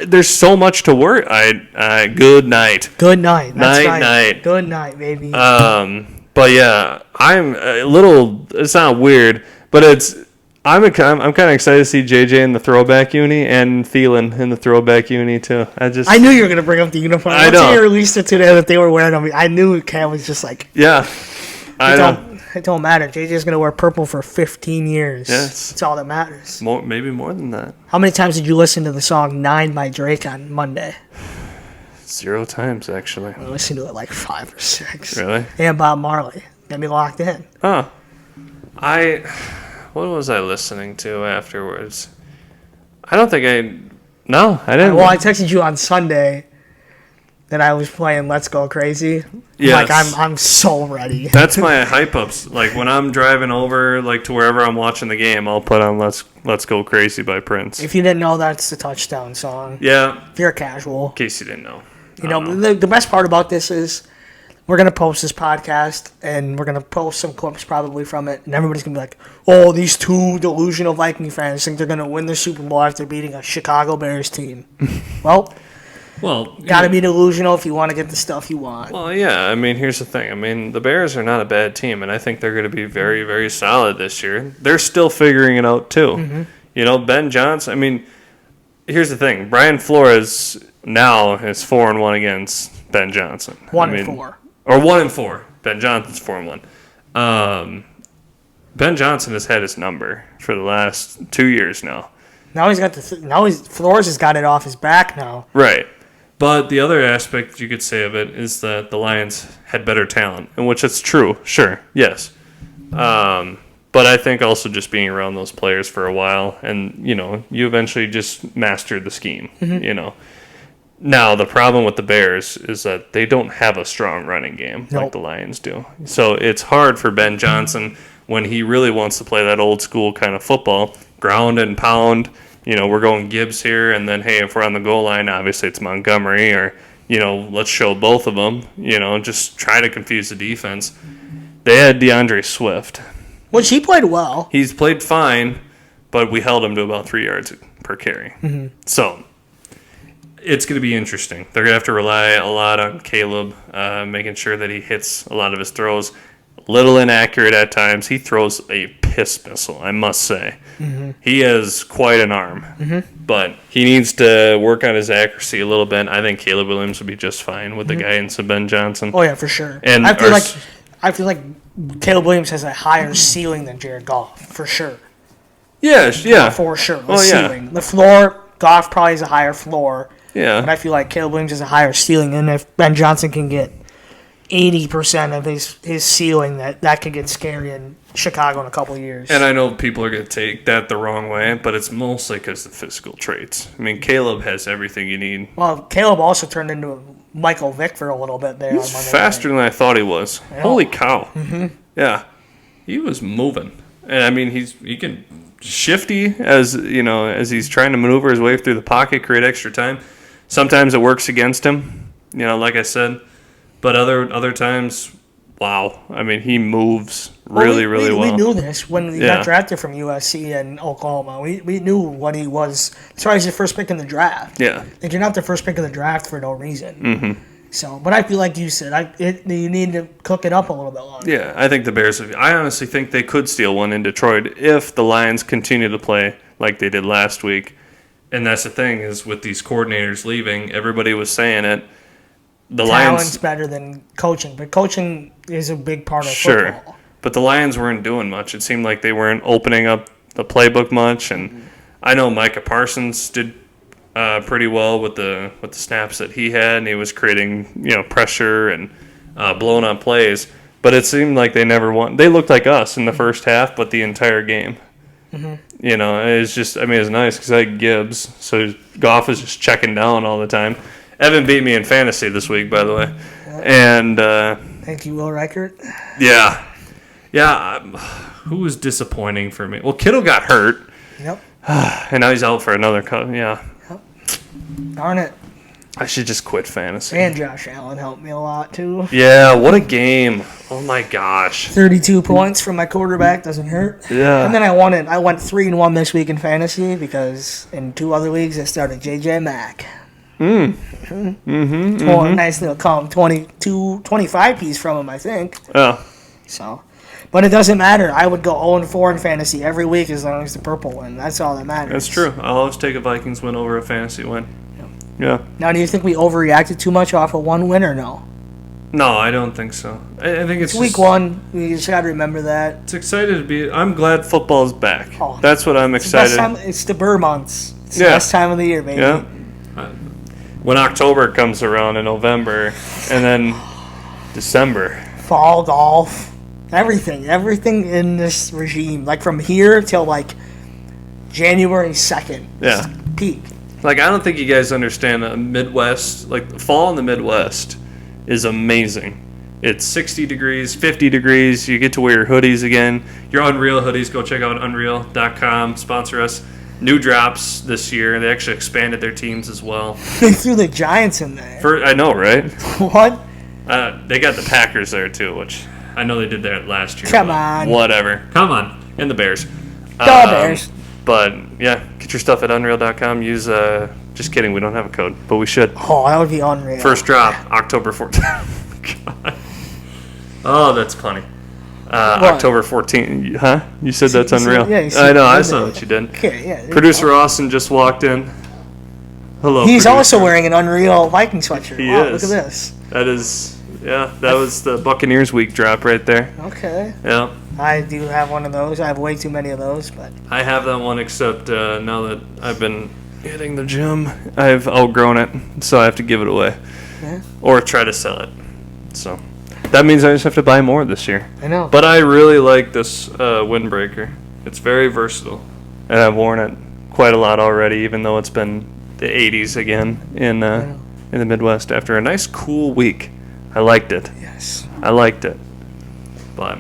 There's so much to work. Good night. Good night. That's night. Good night, baby. But yeah, I'm a little. It's not weird, but I'm kind of excited to see JJ in the throwback uni and Thielen in the throwback uni too. I knew you were gonna bring up the uniform. I know. Once they released it today that they were wearing them, I knew Cam was just like. Yeah, I know. It don't matter. JJ's gonna wear purple for 15 years. Yes, that's all that matters. Maybe more than that. How many times did you listen to the song 9 by Drake on Monday? 0 times, actually. I listened to it like 5 or 6. Really? And Bob Marley. Got me locked in. Oh. What was I listening to afterwards? I don't think No, I didn't. Well, I texted you on Sunday that I was playing Let's Go Crazy. Yes. I'm so ready. That's my hype ups. Like, when I'm driving over to wherever I'm watching the game, I'll put on Let's Go Crazy by Prince. If you didn't know, that's the touchdown song. Yeah. If you're casual. In case you didn't know. The best part about this is we're going to post this podcast, and we're going to post some clips probably from it, and everybody's going to be like, oh, these 2 delusional Viking fans think they're going to win the Super Bowl after beating a Chicago Bears team. Well, got to be delusional if you want to get the stuff you want. Well, yeah. I mean, here's the thing. I mean, the Bears are not a bad team, and I think they're going to be very, very solid this year. They're still figuring it out, too. Mm-hmm. Ben Johnson, I mean, here's the thing. Brian Flores now is 4-1 against Ben Johnson. 1-4. Or 1-4. Ben Johnson's 4-1. Ben Johnson has had his number for the last 2 years now. Now Flores has got it off his back now. Right. But the other aspect you could say of it is that the Lions had better talent, in which it's true. Sure. Yes. But I think also just being around those players for a while, and you eventually just mastered the scheme. Mm-hmm. Now, the problem with the Bears is that they don't have a strong running game like the Lions do. So it's hard for Ben Johnson when he really wants to play that old school kind of football, ground and pound. We're going Gibbs here, and then, hey, if we're on the goal line, obviously it's Montgomery or, let's show both of them, just try to confuse the defense. They had DeAndre Swift. Which he played well. He's played fine, but we held him to about 3 yards per carry. Mm-hmm. So it's going to be interesting. They're going to have to rely a lot on Caleb, making sure that he hits a lot of his throws. A little inaccurate at times. He throws a piss missile, I must say. Mm-hmm. He has quite an arm. Mm-hmm. But he needs to work on his accuracy a little bit. I think Caleb Williams would be just fine with the guidance of Ben Johnson. Oh, yeah, for sure. And I feel like Caleb Williams has a higher ceiling than Jared Goff, for sure. Yeah. For sure. The ceiling. The floor, Goff probably has a higher floor. Yeah. But I feel like Caleb Williams has a higher ceiling, and if Ben Johnson can get 80% of his ceiling, that could get scary in Chicago in a couple of years. And I know people are going to take that the wrong way, but it's mostly because of the physical traits. I mean, Caleb has everything you need. Well, Caleb also turned into Michael Vick for a little bit there. He's faster than I thought he was. Yeah. Holy cow. Mm-hmm. Yeah. He was moving. And, I mean, he can shifty as he's trying to maneuver his way through the pocket, create extra time. Sometimes it works against him, like I said. But other times, wow. I mean, he moves really well. We knew this when he got drafted from USC and Oklahoma. We knew what he was. That's why he's the first pick in the draft. Yeah. Like, you're not the first pick in the draft for no reason. Mm-hmm. So, but I feel like you said, you need to cook it up a little bit longer. Yeah, I think the Bears, I honestly think they could steal one in Detroit if the Lions continue to play like they did last week. And that's the thing is with these coordinators leaving, everybody was saying it. The Talent's Lions better than coaching, but coaching is a big part of football. But the Lions weren't doing much. It seemed like they weren't opening up the playbook much, and I know Micah Parsons did pretty well with the snaps that he had, and he was creating pressure and blowing on plays. But it seemed like they never won. They looked like us in the first half, but the entire game. Mm-hmm. It's just it's nice because I had Gibbs, so Goff is just checking down all the time. Evan beat me in fantasy this week, by the way. And thank you, Will Reichert. Yeah. Who was disappointing for me? Well, Kittle got hurt. Yep. And now he's out for another cut. Yeah. Yep. Darn it. I should just quit fantasy. And Josh Allen helped me a lot, too. Yeah, what a game. Oh, my gosh. 32 points from my quarterback doesn't hurt. Yeah. And then I went 3-1 this week in fantasy because in 2 other leagues I started JJ Mack. Nice little calm 25 piece from him, I think. Oh. So, but it doesn't matter. I would go 0-4 in fantasy every week as long as the purple win. That's all that matters. That's true. I'll always take a Vikings win over a fantasy win. Yeah. Now, do you think we overreacted too much off of one win or no? No, I don't think so. I think it's week 1. You just got to remember that. It's excited to be. I'm glad football's back. Oh, that's what I'm excited. It's the Burr months. It's the best time of the year, baby. Yeah. When October comes around in November, and then December. Fall, golf, everything in this regime. Like from here till like January 2nd. Yeah. Peak. Like, I don't think you guys understand the Midwest. Like, the fall in the Midwest is amazing. It's 60 degrees, 50 degrees. You get to wear your hoodies again. Your Unreal hoodies, go check out Unreal.com. Sponsor us. New drops this year. They actually expanded their teams as well. They threw the Giants in there. I know, right? What? They got the Packers there, too, which I know they did that last year. Come on. Whatever. Come on. And the Bears. Bears. But, yeah, get your stuff at Unreal.com. Use, just kidding, we don't have a code, but we should. Oh, that would be unreal. First drop, October 14th. God. Oh, that's funny. October 14th. Huh? You said that's unreal. Yeah, I know, I saw what you did. Okay, yeah. Producer Austin just walked in. Hello, He's producer. also wearing an Unreal Viking sweatshirt. He is. Look at this. That is, that was the Buccaneers week drop right there. Okay. Yeah. I do have one of those. I have way too many of those, but I have that one, except now that I've been hitting the gym, I've outgrown it, so I have to give it away. Yeah. Or try to sell it. So that means I just have to buy more this year. I know. But I really like this windbreaker. It's very versatile, and I've worn it quite a lot already, even though it's been the 80s again in the Midwest after a nice cool week. I liked it. Yes. I liked it. But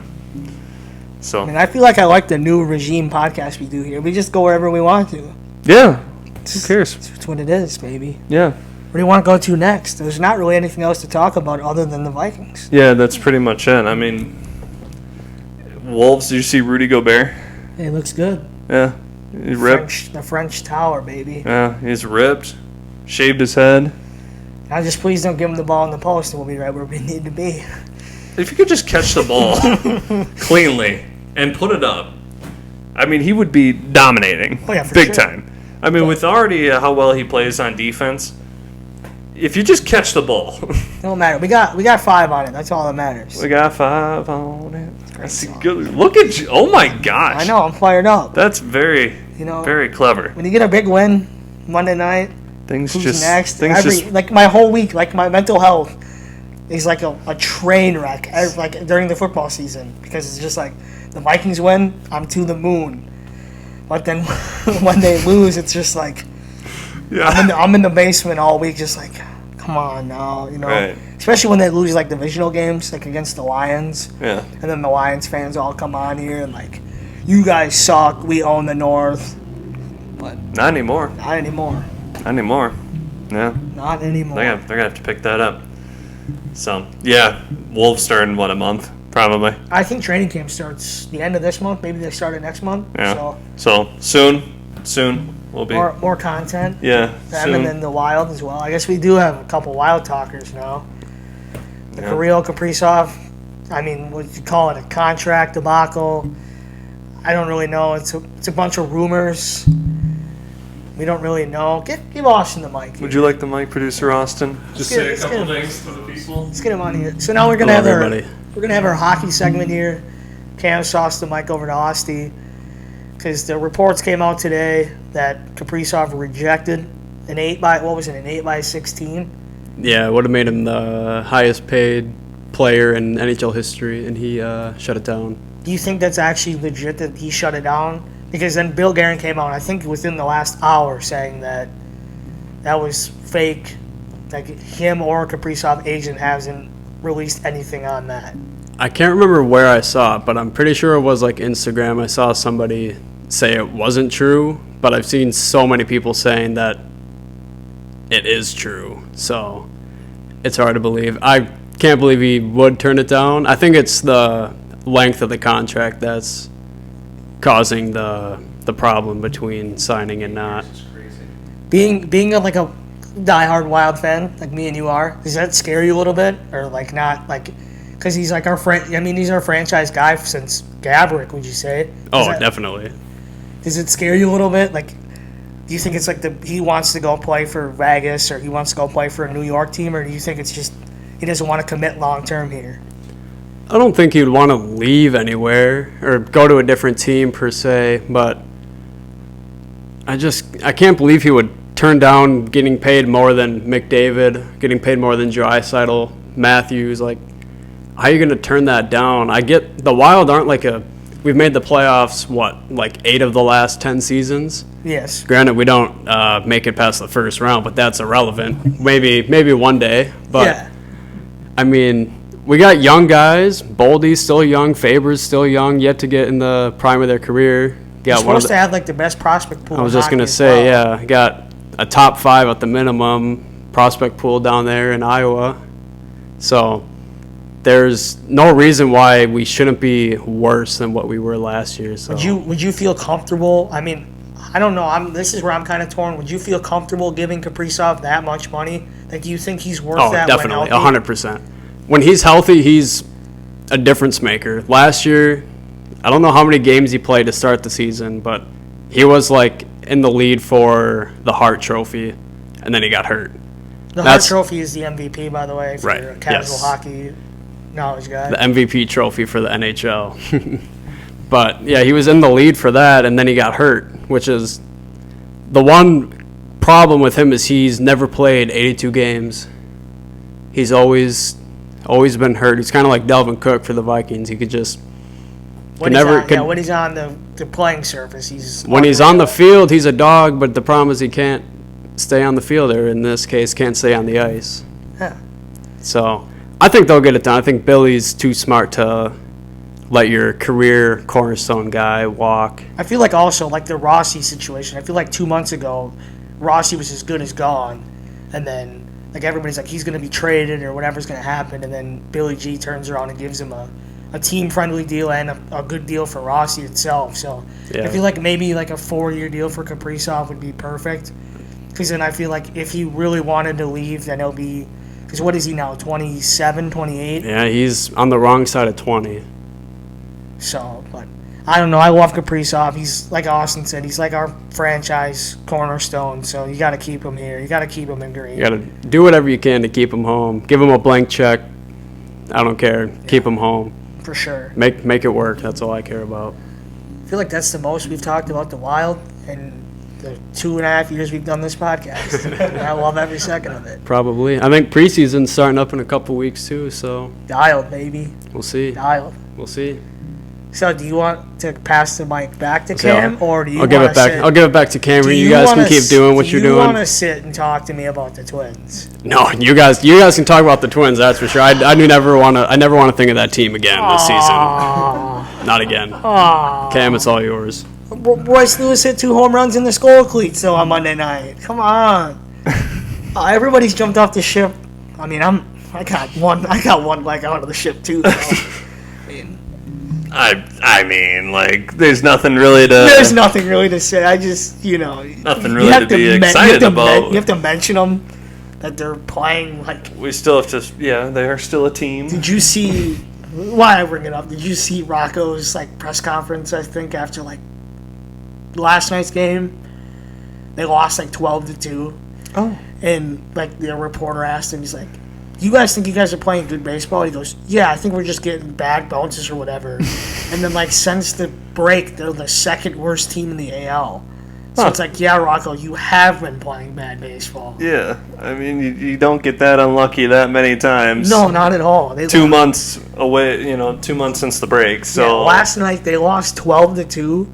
so. I mean, I feel like I like the new regime podcast we do here. We just go wherever we want to. Yeah. Who cares? That's what it is, baby. Yeah. Where do you want to go to next? There's not really anything else to talk about other than the Vikings. Yeah, that's pretty much it. I mean, Wolves, did you see Rudy Gobert? Hey, it looks good. Yeah. He's ripped. The French Tower, baby. Yeah, he's ripped. Shaved his head. Now just please don't give him the ball in the post and we'll be right where we need to be. If you could just catch the ball cleanly and put it up, I mean, he would be dominating. Oh, yeah, for big sure. time. I mean, with already how well he plays on defense, if you just catch the ball. It don't matter. We got 5 on it. That's all that matters. We got 5 on it. That's good. Look at you. Oh, my gosh. I know. I'm fired up. That's very, very clever. When you get a big win Monday night, Things who's just next? things Like my whole week, like my mental health is like a train wreck. Like during the football season, because it's just like the Vikings win, I'm to the moon. But then when they lose, it's just like I'm in the basement all week, just like, come on now, Right. Especially when they lose like divisional games, like against the Lions. Yeah. And then the Lions fans all come on here and like, you guys suck. We own the North. But Not anymore. not anymore. Not anymore. Yeah. Not anymore. They're gonna have to pick that up. So yeah, Wolves start in what, a month probably. I think training camp starts the end of this month. Maybe they start it next month. Yeah. So soon we'll be. So more content. Yeah. Them Soon. and then the Wild as well. I guess we do have a couple Wild talkers now. The Kirill Kaprizov. I mean, would you call it a contract debacle? I don't really know. It's a bunch of rumors. We don't really know. Give Austin the mic. Would you like the mic, producer Austin? Just say a Let's couple get him. things to the people. Let's get him on here. So now we're gonna Hello, have everybody. our hockey segment here. Cam tossed the mic over to Austin because the reports came out today that Kaprizov rejected an 8x16. Yeah, it would have made him the highest paid player in NHL history, and he shut it down. Do you think that's actually legit that he shut it down? Because then Bill Guerin came out, I think within the last hour, saying that was fake. Like him or Kaprizov agent hasn't released anything on that. I can't remember where I saw it, but I'm pretty sure it was like Instagram. I saw somebody say it wasn't true, but I've seen so many people saying that it is true. So it's hard to believe. I can't believe he would turn it down. I think it's the length of the contract that's causing the problem between signing and not. Being like a diehard Wild fan, like me and you are, does that scare you a little bit, or like not like? Because he's like our friend. I mean, he's our franchise guy since Gabrick. Would you say? Definitely. Does it scare you a little bit? Like, do you think it's like he wants to go play for Vegas, or he wants to go play for a New York team, or do you think it's just he doesn't want to commit long term here? I don't think he'd want to leave anywhere or go to a different team per se, but I can't believe he would turn down getting paid more than McDavid, getting paid more than Draisaitl, Matthews. Like, how are you going to turn that down? I get the Wild aren't like we've made the playoffs, like 8 of the last 10 seasons? Yes. Granted, we don't make it past the first round, but that's irrelevant. Maybe one day, but Yeah. I mean, we got young guys. Boldy's still young. Faber's still young, yet to get in the prime of their career. You're supposed to have like the best prospect pool. I was just gonna say, yeah, got a top 5 at the minimum prospect pool down there in Iowa. So there's no reason why we shouldn't be worse than what we were last year. So Would you feel comfortable? I mean, I don't know. This is where I'm kind of torn. Would you feel comfortable giving Kaprizov that much money? Like, do you think he's worth that? Definitely, when healthy? 100%. When he's healthy, he's a difference maker. Last year, I don't know how many games he played to start the season, but he was like in the lead for the Hart Trophy, and then he got hurt. The Hart Trophy is the MVP, by the way, for Right, a casual yes. hockey knowledge guy. The MVP trophy for the NHL. But yeah, he was in the lead for that, and then he got hurt, which is the one problem with him is he's never played 82 games. He's always been hurt. He's kind of like Delvin Cook for the Vikings. He could just when he's on the playing surface, when he's on the field, he's a dog. But the problem is he can't stay on the field, or in this case, can't stay on the ice. Yeah. So I think they'll get it done. I think Billy's too smart to let your career cornerstone guy walk. I feel like also like the Rossi situation. I feel like 2 months ago, Rossi was as good as gone. and then like everybody's like he's going to be traded or whatever's going to happen, and then Billy G turns around and gives him a team-friendly deal and a good deal for Rossi itself. So I feel like maybe like a 4-year deal for Kaprizov would be perfect, because then I feel like if he really wanted to leave, then it'll be – because what is he now, 27, 28? Yeah, he's on the wrong side of 20. So, but I don't know. I love Kaprizov. He's, like Austin said, he's like our franchise cornerstone. So you got to keep him here. You got to keep him in green. You got to do whatever you can to keep him home. Give him a blank check. I don't care. Keep him home. For sure. Make it work. That's all I care about. I feel like that's the most we've talked about the Wild in the 2.5 years we've done this podcast. I love every second of it. Probably. I think preseason's starting up in a couple weeks too, so Dialed, baby. we'll see. Dialed. We'll see. So, do you want to pass the mic back to Cam, or do you I'll give want it back. to sit? I'll give it back to Cameron. You guys can keep doing what you're Do you doing. want to sit and talk to me about the Twins? No, you guys can talk about the Twins. That's for sure. I never want to think of that team again this season. Not again. Cam, it's all yours. Royce Lewis hit 2 home runs in the skull cleats though on Monday night. Come on. Everybody's jumped off the ship. I mean, I got one leg out of the ship too. I mean, like, there's nothing really to. There's nothing really to say. I just, Nothing really to be excited about. You have to mention them that they're playing like. We still have to. Yeah, they are still a team. Did you see? Why I bring it up? Did you see Rocco's like press conference? I think after like last night's game, they lost like 12-2. Oh. And like the reporter asked him, he's like, "You guys think you guys are playing good baseball?" He goes, "Yeah, I think we're just getting bad bounces or whatever." And then like since the break, they're the second worst team in the AL. So it's like, yeah, Rocco, you have been playing bad baseball. Yeah, I mean, you don't get that unlucky that many times. No, not at all. 2 months away, 2 months since the break. So yeah, last night they lost 12-2.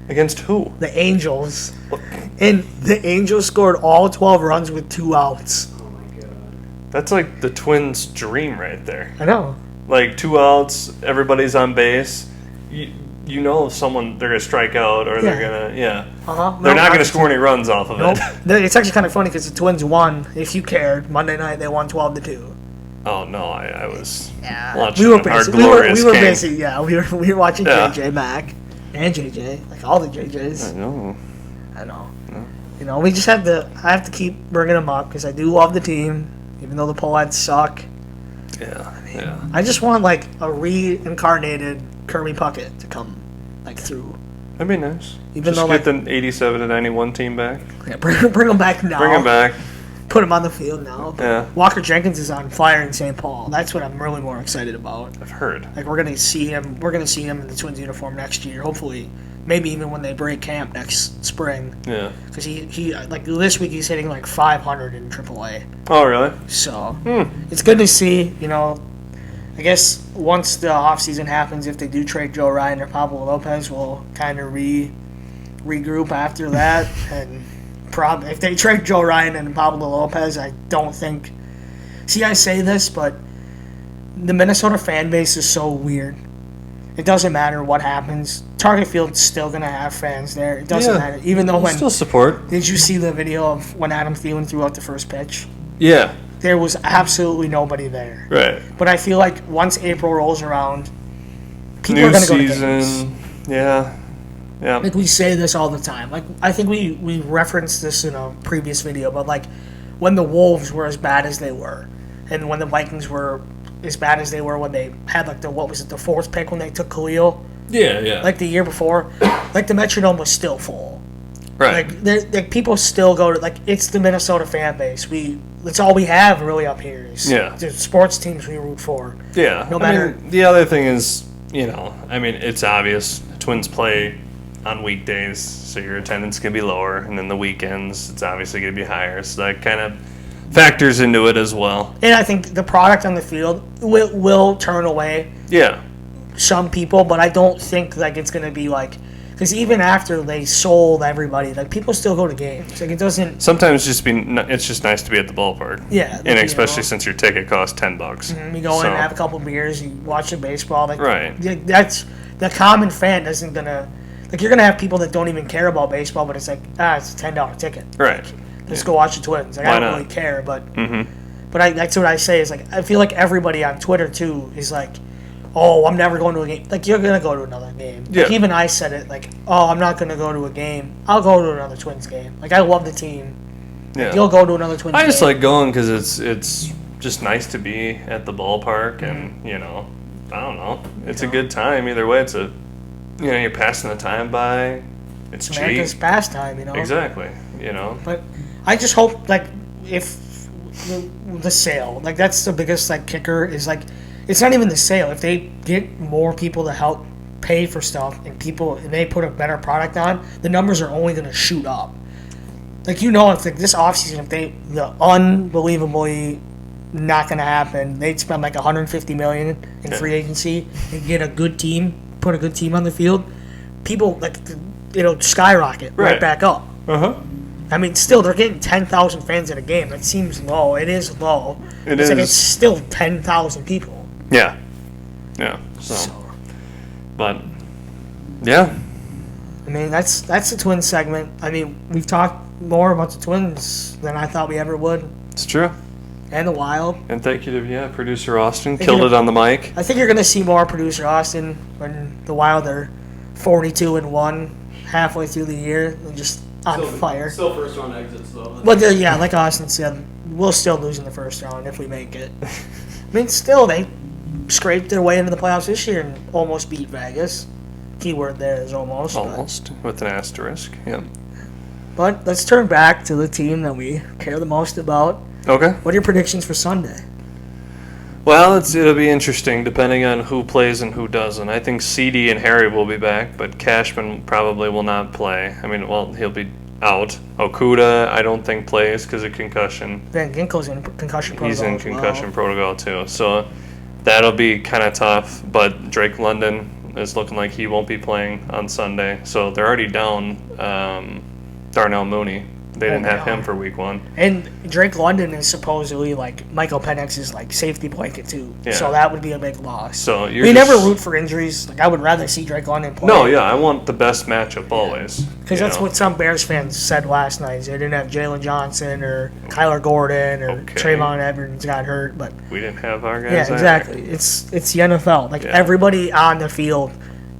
Against who? The Angels. And the Angels scored all 12 runs with 2 outs. That's like the Twins' dream right there. I know. Like 2 outs, everybody's on base. You know someone, they're going to strike out or they're going to, Uh-huh. They're not going to score any runs off of Nope. it. It's actually kind of funny because the Twins won, if you cared, Monday night they won 12-2. Oh, no, I was Yeah. watching We were our busy. glorious We were game. busy, yeah. We were watching Yeah. JJ Mac and JJ, like all the JJs. I know. I know. I have to keep bringing them up because I do love the team, even though the Poets suck. Yeah. I just want like a reincarnated Kirby Puckett to come like through. That'd be nice. Even Just though, get the 87 to 91 team back. Yeah, bring him back now. Bring him back. Put him on the field now. Yeah. Walker Jenkins is on fire in St. Paul. That's what I'm really more excited about. I've heard. Like we're gonna see him. We're gonna see him in the Twins uniform next year. Hopefully, maybe even when they break camp next spring. Yeah. Because he like this week he's hitting like 500 in AAA. Oh, really? So it's good to see. I guess once the offseason happens, if they do trade Joe Ryan or Pablo Lopez, we'll kind of regroup after that. And if they trade Joe Ryan and Pablo Lopez, I don't think. See, I say this, but the Minnesota fan base is so weird. It doesn't matter what happens. Target Field's still gonna have fans there. It doesn't matter, even though when. Still support. Did you see the video of when Adam Thielen threw out the first pitch? Yeah. There was absolutely nobody there. Right. But I feel like once April rolls around, people New are going to go to season. games. Yeah. Like we say this all the time. Like I think we referenced this in a previous video, but like when the Wolves were as bad as they were, and when the Vikings were as bad as they were when they had like the 4th pick when they took Khalil. Yeah. Like the year before, like the Metrodome was still full. Right. Like people still go to it's the Minnesota fan base. That's all we have really up here is the sports teams we root for. Yeah. No matter. The other thing is, it's obvious. Twins play on weekdays, so your attendance can be lower, and then the weekends, it's obviously going to be higher. So that kind of factors into it as well. And I think the product on the field will turn away some people, but I don't think it's going to be because even after they sold everybody, people still go to games. It doesn't. Sometimes it's just nice to be at the ballpark. Yeah, and especially since your ticket costs $10. Mm-hmm. You go in, have a couple beers, you watch the baseball. Right. That's the common fan isn't gonna. You're gonna have people that don't even care about baseball, but it's it's a $10 ticket. Right. Just go watch the Twins. Like, Why I don't not? really care, but that's what I say is like I feel like everybody on Twitter too is like, oh, I'm never going to a game. Like, you're gonna go to another game. Yeah. Like, even I said it. Like, oh, I'm not gonna go to a game. I'll go to another Twins game. Like, I love the team. Yeah. You'll go to another Twins game. I just like going because it's just nice to be at the ballpark, and I don't know, it's a good time either way. It's you're passing the time by. It's cheap. America's pastime, Exactly. But I just hope, like, if the sale, like, that's the biggest, like, kicker is, like, it's not even the sale. If they get more people to help pay for stuff and they put a better product on, the numbers are only going to shoot up. Like, if like, this offseason, if the unbelievably not going to happen, they'd spend like $150 million in free agency and get a good team, put a good team on the field, people, like, skyrocket right back up. I mean, still, they're getting 10,000 fans in a game. That seems low. It is low. It's like it's still 10,000 people. Yeah. So, but yeah. I mean, that's the Twins segment. I mean, we've talked more about the Twins than I thought we ever would. It's true. And the Wild. And thank you to producer Austin. Killed it on the mic. I think you're going to see more producer Austin when the Wild are 42-1 halfway through the year and just on fire. Still first round exits though. But yeah, like Austin said, we'll still lose in the first round if we make it. I mean, still, they scraped their way into the playoffs this year and almost beat Vegas. Keyword there is almost. Almost, with an asterisk, yeah. But let's turn back to the team that we care the most about. Okay. What are your predictions for Sunday? Well, it'll be interesting depending on who plays and who doesn't. I think CD and Harry will be back, but Cashman probably will not play. I mean, well, he'll be out. Okuda, I don't think plays because of concussion. Van Ginkel's in concussion protocol. He's in concussion protocol too, so that'll be kind of tough. But Drake London is looking like he won't be playing on Sunday, so they're already down Darnell Mooney. They didn't have him for week 1. And Drake London is supposedly like Michael Penix's like safety blanket too. Yeah. So that would be a big loss. So we never root for injuries. Like, I would rather see Drake London play. No, yeah, I want the best matchup always. Because that's what some Bears fans said last night. They didn't have Jalen Johnson or Kyler Gordon or Trayvon Edmonds got hurt, but we didn't have our guys. Yeah, exactly. It's the NFL. Like, everybody on the field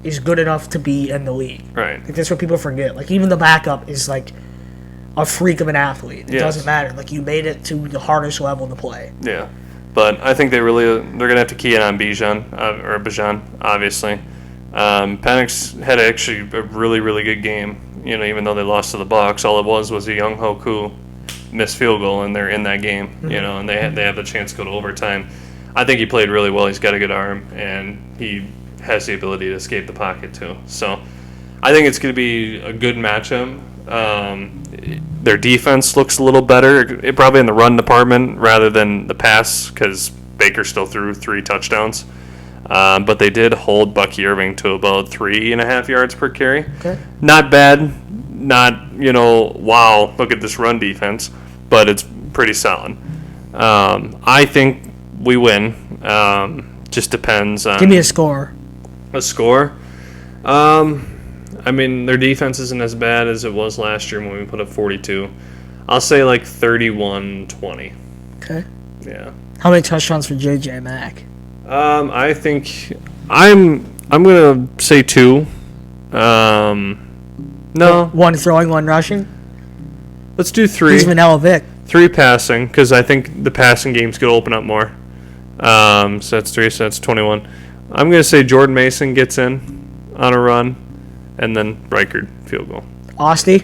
is good enough to be in the league. Right. Like, that's what people forget. Like, even the backup is like a freak of an athlete. It doesn't matter. Like, you made it to the hardest level to play. Yeah, but I think they're gonna have to key in on Bijan, obviously. Penix had actually a really, really good game. Even though they lost to the Bucs, all it was a Young Hoku missed field goal, and they're in that game. And they have the chance to go to overtime. I think he played really well. He's got a good arm, and he has the ability to escape the pocket too. So I think it's going to be a good matchup. Their defense looks a little better, probably in the run department rather than the pass, because Baker still threw 3 touchdowns. But they did hold Bucky Irving to about 3.5 yards per carry. Okay. Not bad. Not, wow, look at this run defense. But it's pretty solid. I think we win. Just depends on... Give me a score. A score? I mean, their defense isn't as bad as it was last year when we put up 42. I'll say like 31-20. Okay. Yeah. How many touchdowns for JJ Mack? I think I'm gonna say 2. No. 1 throwing, 1 rushing. Let's do 3. He's Vanilla Vic. 3 passing, because I think the passing game's gonna open up more. So that's 3. So that's 21. I'm gonna say Jordan Mason gets in on a run, and then Reichard field goal. Austin?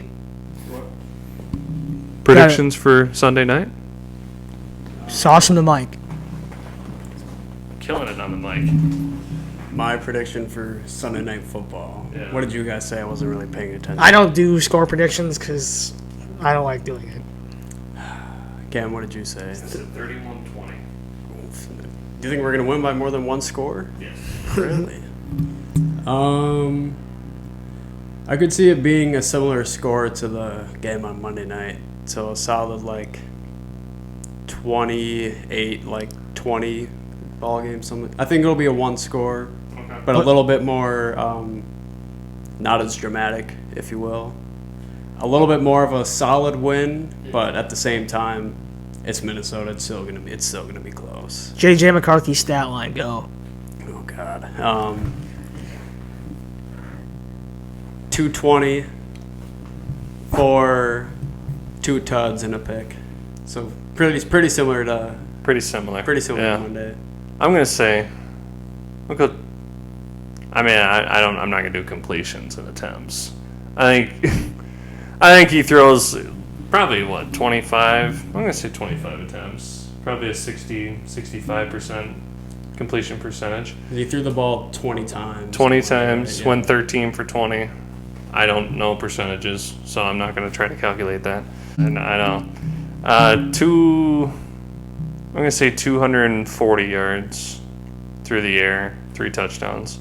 Predictions for Sunday night? Sauce on the mic. Killing it on the mic. My prediction for Sunday Night Football. Yeah. What did you guys say? I wasn't really paying attention. I don't do score predictions because I don't like doing it. Cam, what did you say? I said 31-20. Do you think we're going to win by more than 1 score? Yes. Really? I could see it being a similar score to the game on Monday night. So a solid, 28, 20 ball game, something. I think it'll be a 1 score, but a little bit more, not as dramatic, if you will. a little bit more of a solid win, but at the same time, it's Minnesota. It's still gonna be close. JJ McCarthy stat line, go. Oh God. 220 for 2 tuds and a pick. So pretty similar to Yeah. Monday. I'm gonna say, I'll go. I mean, I'm not gonna do completions and attempts. I think he throws probably 25. I'm gonna say 25 attempts. Probably a 65% completion percentage. He threw the ball 20 times. 20 times, Yeah. went 13 for 20. I don't know percentages, so I'm not gonna try to calculate that. And I know. I'm gonna say 240 yards through the air, 3 touchdowns.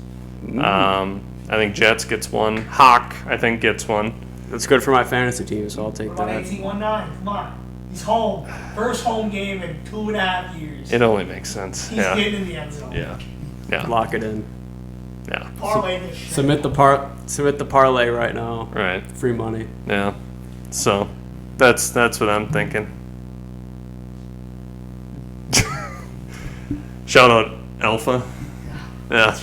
I think Jets gets one. Hawk, I think, gets one. That's good for my fantasy team, so I'll take that. 18-19. Come on. He's home. First home game in 2.5 years. It only makes sense. He's Yeah. getting in the end zone. Yeah. Lock it in. Yeah. Parlay this shit. Submit the parlay right now. Right. Free money. Yeah. So that's what I'm thinking. Shout out Alpha. Yeah.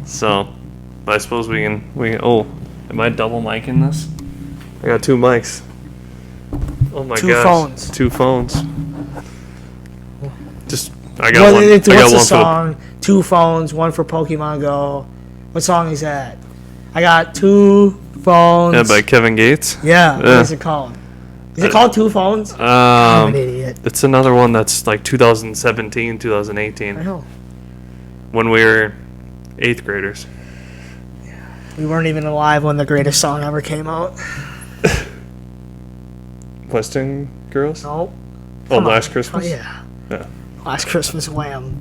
So I suppose we can oh, am I double micing this? I got 2 mics. Oh my Two gosh. phones. 2 phones. Just I got one. What's I got the one song? 2 phones, one for Pokemon Go. What song is that? I got 2 phones. Yeah, by Kevin Gates. Yeah, Yeah. what is it called? Is it called 2 phones? I'm an idiot. It's another one that's like 2017, I 2018, know. when we were 8th graders. We weren't even alive when the greatest song ever came out. Western Girls? Nope. Oh, Come on. Last Christmas? Oh, yeah. Yeah. Last Christmas, Wham.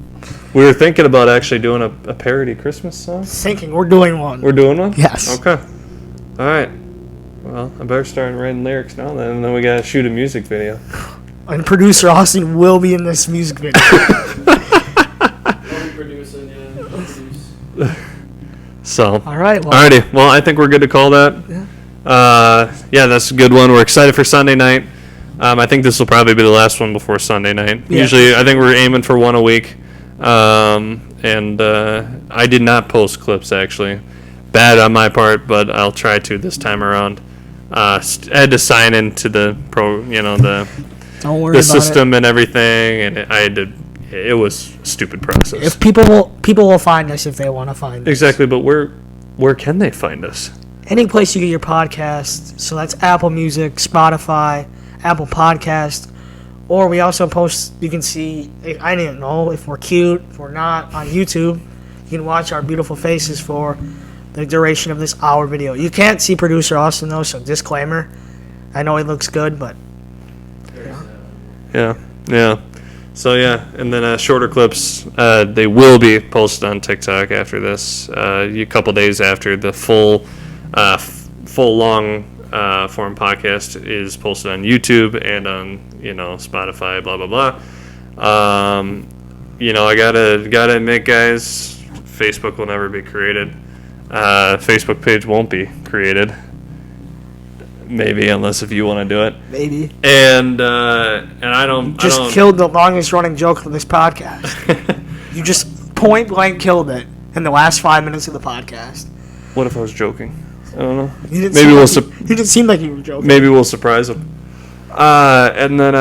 We were thinking about actually doing a parody Christmas song. Thinking we're doing one. We're doing one? Yes. Okay. All right. Well, I better start writing lyrics now then, and then we gotta shoot a music video. And producer Austin will be in this music video. So. All right. Well, Alrighty. Well, I think we're good to call that. Yeah, that's a good one. We're excited for Sunday night. I think this will probably be the last one before Sunday night. Yeah. Usually, I think we're aiming for one a week. And I did not post clips, actually. Bad on my part, but I'll try to this time around. I had to sign into the don't worry the about system and everything, and I had to. It was a stupid process. it. If people will find us if they want to find us. Exactly, but where can they find us? Any place you get your podcast. So that's Apple Music, Spotify, Apple Podcast, or we also post. You can see. I didn't know if we're cute, if we're not on YouTube. You can watch our beautiful faces for the duration of this hour video. You can't see producer Austin though, so disclaimer. I know he looks good, but Yeah. So yeah, and then shorter clips. They will be posted on TikTok after this. A couple days after the full long form podcast is posted on YouTube and on Spotify. Blah blah blah. I gotta admit, guys, Facebook will never be created. Facebook page won't be created. Maybe, unless if you want to do it. maybe And I don't. killed the longest running joke of this podcast. You just point blank killed it in the last 5 minutes of the podcast. What if I was joking? I don't know. You didn't Maybe seem like you didn't seem like you were joking. Maybe we'll surprise them. And then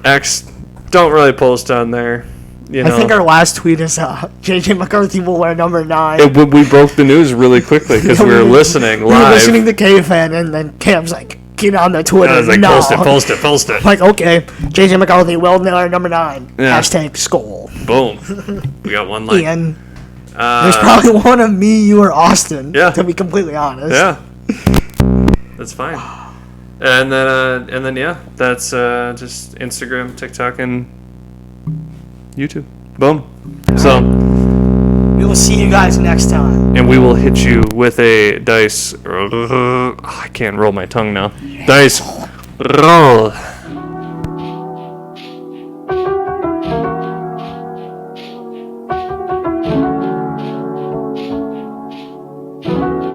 X don't really post on there. I think our last tweet is JJ McCarthy will wear number 9. We broke the news really quickly because we were listening We were live. listening to K-Fan, and then Cam's like, get on the Twitter. I was like, no. post it. Like, okay, JJ McCarthy will wear number 9. Yeah. Hashtag skull. Boom. We got one like. And there's probably one of me, you, or Austin. Yeah. To be completely honest. Yeah. That's fine. And then yeah, that's just Instagram, TikTok, and YouTube. Boom. So, We will see you guys next time. and we will hit you with a dice. I can't roll my tongue now. Dice roll.